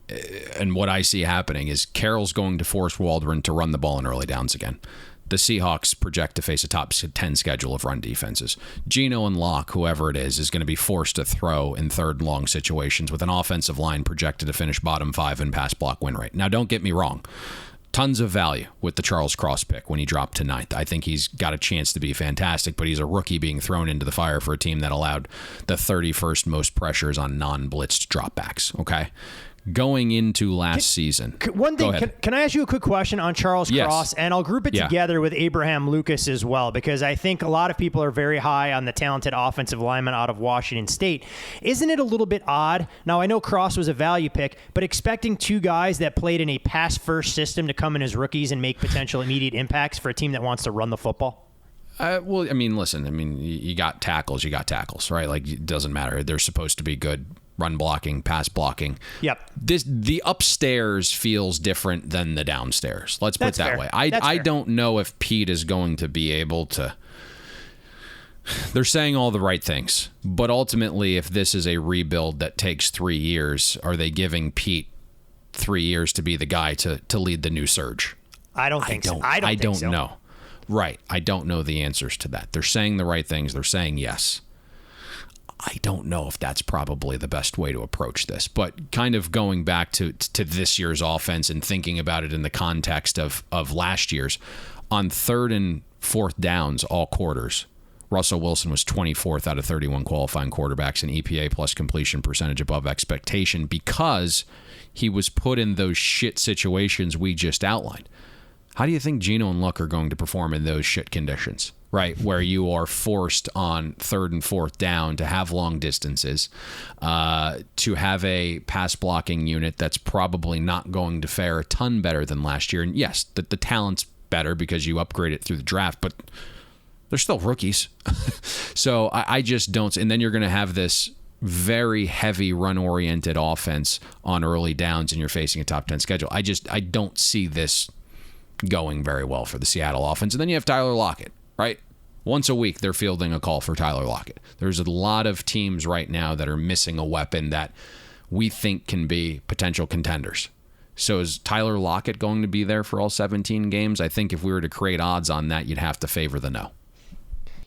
and what I see happening is Carroll's going to force Waldron to run the ball in early downs again. The Seahawks project to face a top 10 schedule of run defenses. Geno and Lock, whoever it is going to be forced to throw in 3rd and long situations with an offensive line projected to finish bottom 5 in pass block win rate. Now, don't get me wrong. Tons of value with the Charles Cross pick when he dropped to 9th. I think he's got a chance to be fantastic, but he's a rookie being thrown into the fire for a team that allowed the 31st most pressures on non-blitzed dropbacks, okay? Going into last season. One thing, can I ask you a quick question on Charles Cross? And I'll group it together with Abraham Lucas as well, because I think a lot of people are very high on the talented offensive lineman out of Washington State. Isn't it a little bit odd? Now, I know Cross was a value pick, but expecting 2 guys that played in a pass-first system to come in as rookies and make potential immediate impacts for a team that wants to run the football? Well, I mean, listen, you got tackles, right? Like, it doesn't matter. They're supposed to be good run blocking, pass blocking. Yep. The upstairs feels different than the downstairs. Let's put it that way. I don't know if Pete is going to be able to. They're saying all the right things, but ultimately, if this is a rebuild that takes 3 years, are they giving Pete 3 years to be the guy to lead the new surge? I don't think so. I don't know. Right. I don't know the answers to that. They're saying the right things. They're saying yes. I don't know if that's probably the best way to approach this, but kind of going back to this year's offense and thinking about it in the context of last year's, on 3rd and 4th downs, all quarters, Russell Wilson was 24th out of 31 qualifying quarterbacks in EPA plus completion percentage above expectation because he was put in those shit situations we just outlined. How do you think Geno and Luck are going to perform in those shit conditions? Right, where you are forced on 3rd and 4th down to have long distances, to have a pass blocking unit that's probably not going to fare a ton better than last year. And yes, the talent's better because you upgrade it through the draft, but they're still rookies. So I just don't. And then you're going to have this very heavy run-oriented offense on early downs, and you're facing a top 10 schedule. I don't see this going very well for the Seattle offense. And then you have Tyler Lockett. Right? Once a week, they're fielding a call for Tyler Lockett. There's a lot of teams right now that are missing a weapon that we think can be potential contenders. So is Tyler Lockett going to be there for all 17 games? I think if we were to create odds on that, you'd have to favor the no.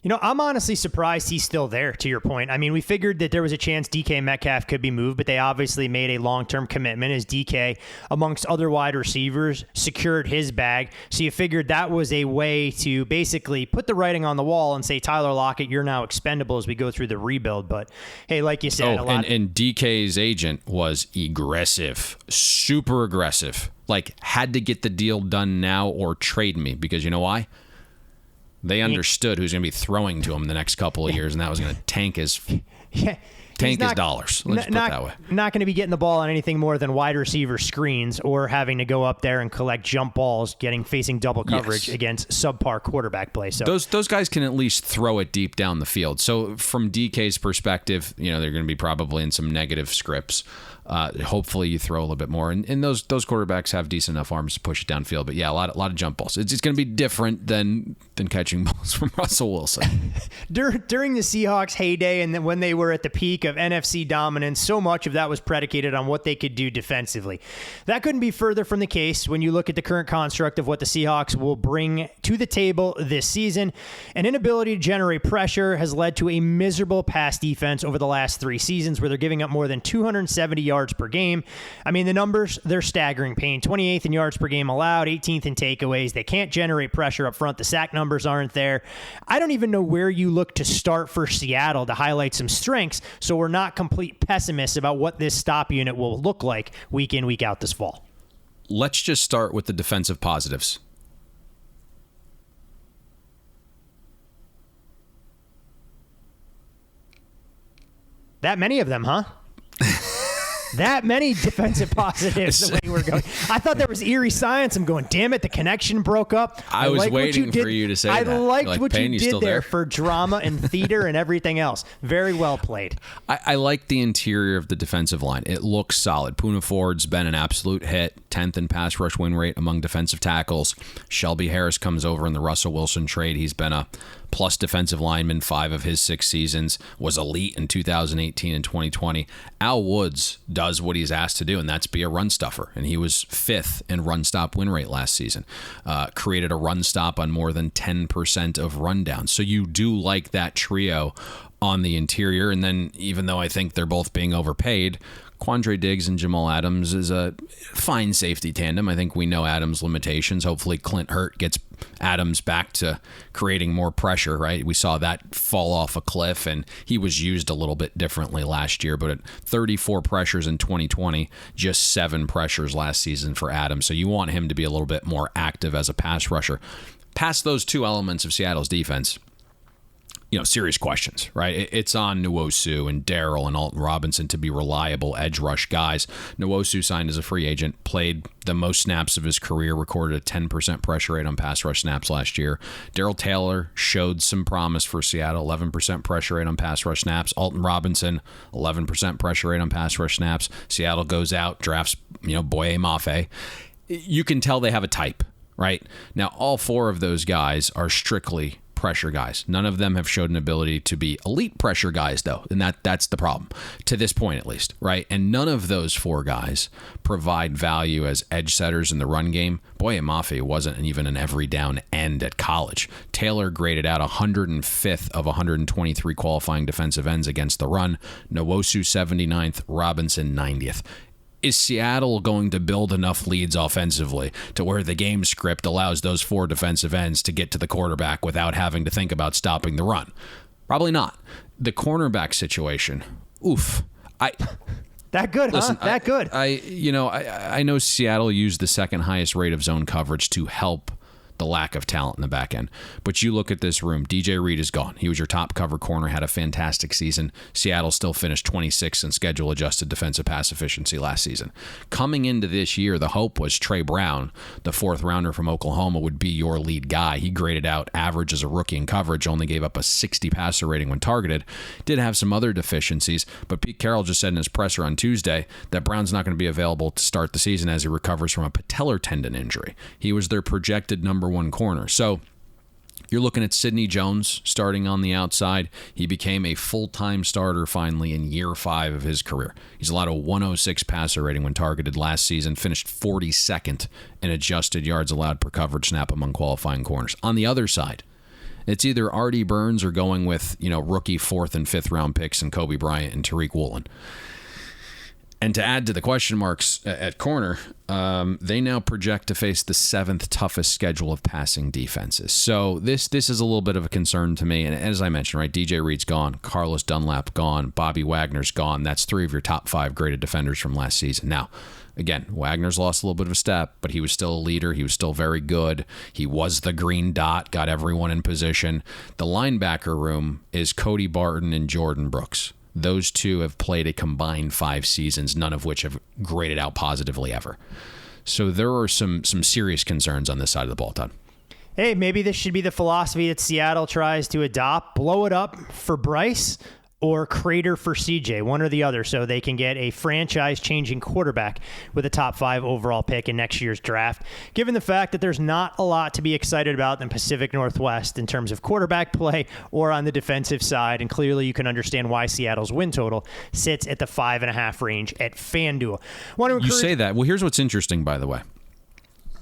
You know, I'm honestly surprised he's still there, to your point. I mean, we figured that there was a chance DK Metcalf could be moved, but they obviously made a long-term commitment as DK, amongst other wide receivers, secured his bag. So you figured that was a way to basically put the writing on the wall and say, Tyler Lockett, you're now expendable as we go through the rebuild. But, hey, like you said, and DK's agent was aggressive, super aggressive. Like, had to get the deal done now or trade me, because you know why? They understood who's going to be throwing to him the next couple of years, and that was going to tank his dollars. Let's put it that way. Not going to be getting the ball on anything more than wide receiver screens or having to go up there and collect jump balls, facing double coverage against subpar quarterback play. So those guys can at least throw it deep down the field. So from DK's perspective, they're going to be probably in some negative scripts. Hopefully you throw a little bit more, and those quarterbacks have decent enough arms to push it downfield. But yeah, a lot of jump balls. It's going to be different than catching balls from Russell Wilson. During the Seahawks heyday, and then when they were at the peak of NFC dominance, so much of that was predicated on what they could do defensively. That couldn't be further from the case when you look at the current construct of what the Seahawks will bring to the table this season. An inability to generate pressure has led to a miserable pass defense over the last 3 seasons, where they're giving up more than 270 yards per game. I mean, the numbers, they're staggering. Payne, 28th in yards per game allowed, 18th in takeaways. They can't generate pressure up front. The sack numbers aren't there. I don't even know where you look to start for Seattle to highlight some strengths, so we're not complete pessimists about what this stop unit will look like week in, week out this fall. Let's just start with the defensive positives. That many of them, huh? That many defensive positives the way we're going. I thought there was eerie science. I'm going, damn it, the connection broke up. I was waiting for you to say that. I liked what Payne, you did there for drama and theater and everything else. Very well played. I like the interior of the defensive line. It looks solid. Poona Ford's been an absolute hit. 10th in pass rush win rate among defensive tackles. Shelby Harris comes over in the Russell Wilson trade. He's been a plus defensive lineman 5 of his 6 seasons, was elite in 2018 and 2020. Al Woods does what he's asked to do, and that's be a run stuffer. And he was 5th in run stop win rate last season. Created a run stop on more than 10% of rundowns. So you do like that trio on the interior. And then even though I think they're both being overpaid, Quandre Diggs and Jamal Adams is a fine safety tandem. I think we know Adams' limitations. Hopefully Clint Hurt gets Adams back to creating more pressure, right? We saw that fall off a cliff, and he was used a little bit differently last year, but at 34 pressures in 2020, just 7 pressures last season for Adams. So you want him to be a little bit more active as a pass rusher. Past those 2 elements of Seattle's defense, serious questions, right? It's on Nwosu and Darrell and Alton Robinson to be reliable edge rush guys. Nwosu signed as a free agent, played the most snaps of his career, recorded a 10% pressure rate on pass rush snaps last year. Darrell Taylor showed some promise for Seattle, 11% pressure rate on pass rush snaps. Alton Robinson, 11% pressure rate on pass rush snaps. Seattle goes out, drafts, Boye Mafe. You can tell they have a type, right? Now, all four of those guys are strictly pressure guys. None of them have showed an ability to be elite pressure guys, though, and that's the problem, to this point at least, right? And none of those four guys provide value as edge setters in the run game. Boye Mafe wasn't even an every down end at college. Taylor graded out 105th of 123 qualifying defensive ends against the run. Nwosu 79th, Robinson 90th. Is Seattle going to build enough leads offensively to where the game script allows those four defensive ends to get to the quarterback without having to think about stopping the run? Probably not. The cornerback situation, oof. That good, listen, huh? That good. I know Seattle used the second highest rate of zone coverage to help the lack of talent in the back end. But you look at this room, DJ Reed is gone. He was your top cover corner, had a fantastic season. Seattle still finished 26th in schedule adjusted defensive pass efficiency last season. Coming into this year, the hope was Trey Brown, the fourth rounder from Oklahoma, would be your lead guy. He graded out average as a rookie in coverage, only gave up a 60 passer rating when targeted. Did have some other deficiencies, but Pete Carroll just said in his presser on Tuesday that Brown's not going to be available to start the season as he recovers from a patellar tendon injury. He was their projected number one corner. So you're looking at Sidney Jones starting on the outside. He became a full-time starter finally in year 5 of his career. He's allowed a 106 passer rating when targeted last season, finished 42nd in adjusted yards allowed per coverage snap among qualifying corners. On the other side, it's either Artie Burns or going with, rookie 4th and 5th round picks and Kobe Bryant and Tariq Woolen. And to add to the question marks at corner, they now project to face the 7th toughest schedule of passing defenses. So this is a little bit of a concern to me. And as I mentioned, right, DJ Reed's gone, Carlos Dunlap gone, Bobby Wagner's gone. That's 3 of your top 5 graded defenders from last season. Now, again, Wagner's lost a little bit of a step, but he was still a leader. He was still very good. He was the green dot, got everyone in position. The linebacker room is Cody Barton and Jordan Brooks. Those two have played a combined 5 seasons, none of which have graded out positively ever. So there are some serious concerns on this side of the ball, Todd. Hey, maybe this should be the philosophy that Seattle tries to adopt. Blow it up for Bryce or crater for CJ, one or the other, so they can get a franchise-changing quarterback with a top 5 overall pick in next year's draft. Given the fact that there's not a lot to be excited about in the Pacific Northwest in terms of quarterback play or on the defensive side, and clearly you can understand why Seattle's win total sits at the 5.5 range at FanDuel. You say that. Well, here's what's interesting, by the way,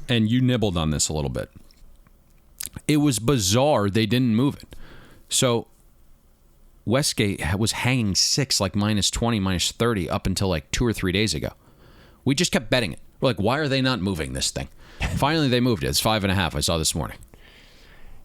and you nibbled on this a little bit. It was bizarre they didn't move it. So Westgate was hanging 6, like -20, -30 up until like 2 or 3 days ago. We just kept betting it. We're like, why are they not moving this thing? Finally, they moved it. It's 5.5. I saw this morning.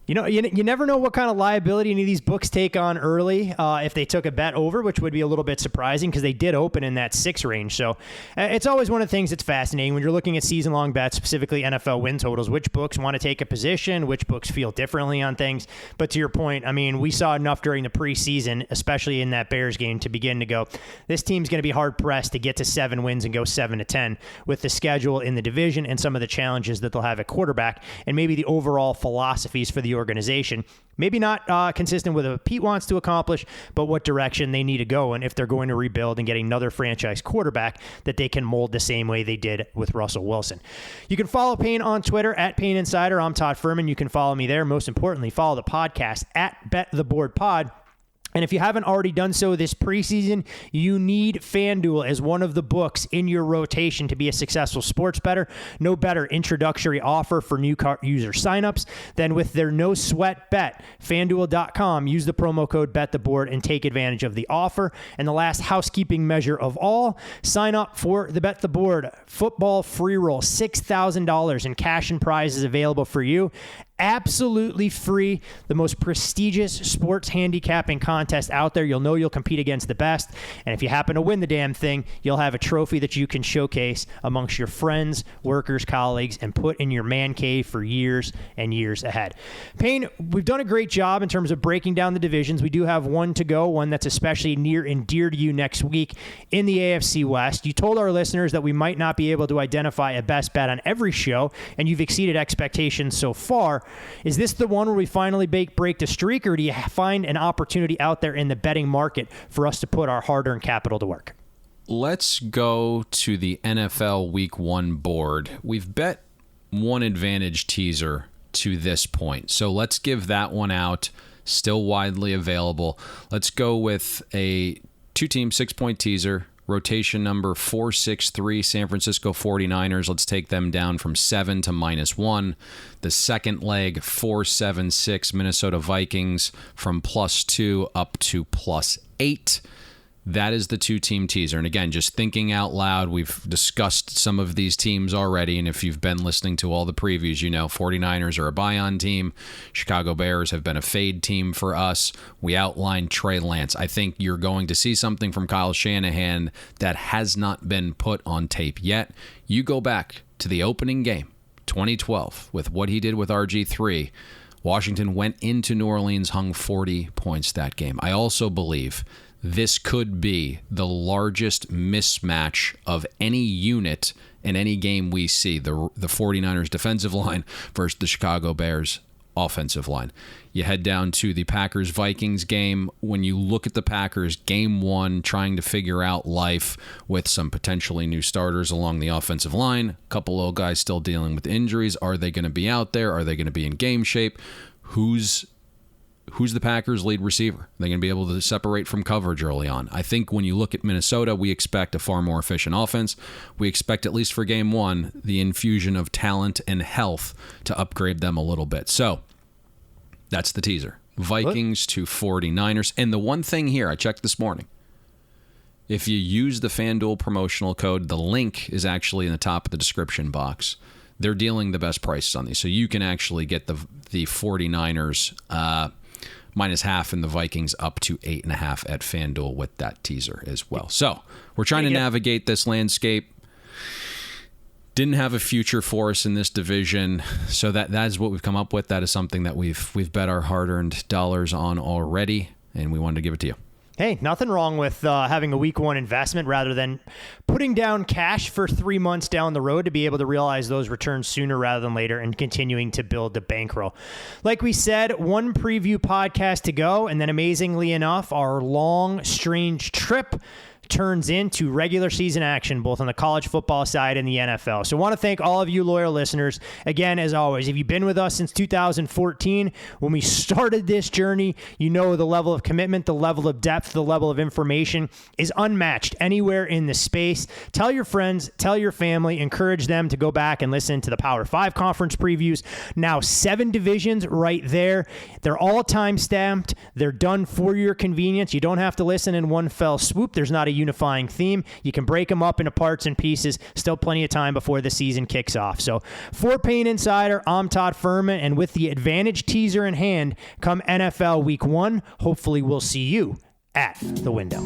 You never know what kind of liability any of these books take on early if they took a bet over, which would be a little bit surprising because they did open in that 6 range. So it's always one of the things that's fascinating when you're looking at season-long bets, specifically NFL win totals, which books want to take a position, which books feel differently on things. But to your point, I mean, we saw enough during the preseason, especially in that Bears game, to begin to go, this team's going to be hard-pressed to get to 7 wins and go 7-10 with the schedule in the division and some of the challenges that they'll have at quarterback and maybe the overall philosophies for the organization. Maybe not consistent with what Pete wants to accomplish, but what direction they need to go and if they're going to rebuild and get another franchise quarterback that they can mold the same way they did with Russell Wilson. You can follow Payne on Twitter at Payne Insider. I'm Todd Furman. You can follow me there. Most importantly, follow the podcast at Bet the Board Pod. And if you haven't already done so this preseason, you need FanDuel as one of the books in your rotation to be a successful sports bettor. No better introductory offer for new user signups than with their no sweat bet. FanDuel.com. Use the promo code BetTheBoard and take advantage of the offer. And the last housekeeping measure of all, sign up for the Bet the Board football free roll. $6,000 in cash and prizes available for you absolutely free, the most prestigious sports handicapping contest out there. You'll know you'll compete against the best, and if you happen to win the damn thing, you'll have a trophy that you can showcase amongst your friends, workers, colleagues, and put in your man cave for years and years ahead. Payne, we've done a great job in terms of breaking down the divisions. We do have one to go, one that's especially near and dear to you next week in the AFC West. You told our listeners that we might not be able to identify a best bet on every show, and you've exceeded expectations so far. Is this the one where we finally break the streak, or do you find an opportunity out there in the betting market for us to put our hard-earned capital to work? Let's go to the NFL Week 1 board. We've bet one advantage teaser to this point, so let's give that one out. Still widely available. Let's go with a 2-team 6-point teaser. Rotation number 463, San Francisco 49ers. Let's take them down from 7 to -1. The second leg, 476, Minnesota Vikings from +2 up to +8. That is the 2-team teaser. And again, just thinking out loud, we've discussed some of these teams already. And if you've been listening to all the previews, you know 49ers are a buy-on team. Chicago Bears have been a fade team for us. We outlined Trey Lance. I think you're going to see something from Kyle Shanahan that has not been put on tape yet. You go back to the opening game, 2012, with what he did with RG3. Washington went into New Orleans, hung 40 points that game. I also believe this could be the largest mismatch of any unit in any game we see, the 49ers defensive line versus the Chicago Bears offensive line. You head down to the Packers-Vikings game. When you look at the Packers, game 1, trying to figure out life with some potentially new starters along the offensive line. A couple old guys still dealing with injuries. Are they going to be out there? Are they going to be in game shape? Who's the Packers' lead receiver? Are they going to be able to separate from coverage early on? I think when you look at Minnesota, we expect a far more efficient offense. We expect, at least for game 1, the infusion of talent and health to upgrade them a little bit. So that's the teaser. Vikings to 49ers. And the one thing here, I checked this morning, if you use the FanDuel promotional code, the link is actually in the top of the description box. They're dealing the best prices on these. So you can actually get the 49ers -0.5 and the Vikings up to 8.5 at FanDuel with that teaser as well. So we're trying to navigate this landscape. Didn't have a future for us in this division, so that is what we've come up with. That is something that we've bet our hard-earned dollars on already, and we wanted to give it to you. Hey, nothing wrong with having a week 1 investment rather than putting down cash for 3 months down the road to be able to realize those returns sooner rather than later and continuing to build the bankroll. Like we said, one preview podcast to go, and then amazingly enough, our long, strange trip turns into regular season action, both on the college football side and the NFL. So I want to thank all of you loyal listeners. Again, as always, if you've been with us since 2014, when we started this journey, you know the level of commitment, the level of depth, the level of information is unmatched anywhere in the space. Tell your friends, tell your family, encourage them to go back and listen to the Power 5 conference previews. Now 7 divisions right there. They're all time-stamped. They're done for your convenience. You don't have to listen in one fell swoop. There's not a unifying theme. You can break them up into parts and pieces. Still plenty of time before the season kicks off. So for Payne Insider, I'm Todd Furman, and with the advantage teaser in hand, come NFL Week 1, hopefully we'll see you at the window.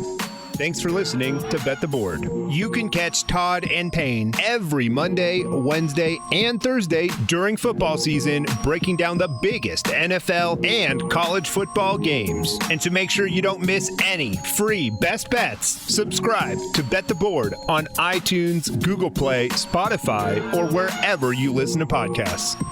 Thanks for listening to Bet the Board. You can catch Todd and Payne every Monday, Wednesday, and Thursday during football season, breaking down the biggest NFL and college football games. And to make sure you don't miss any free best bets, subscribe to Bet the Board on iTunes, Google Play, Spotify, or wherever you listen to podcasts.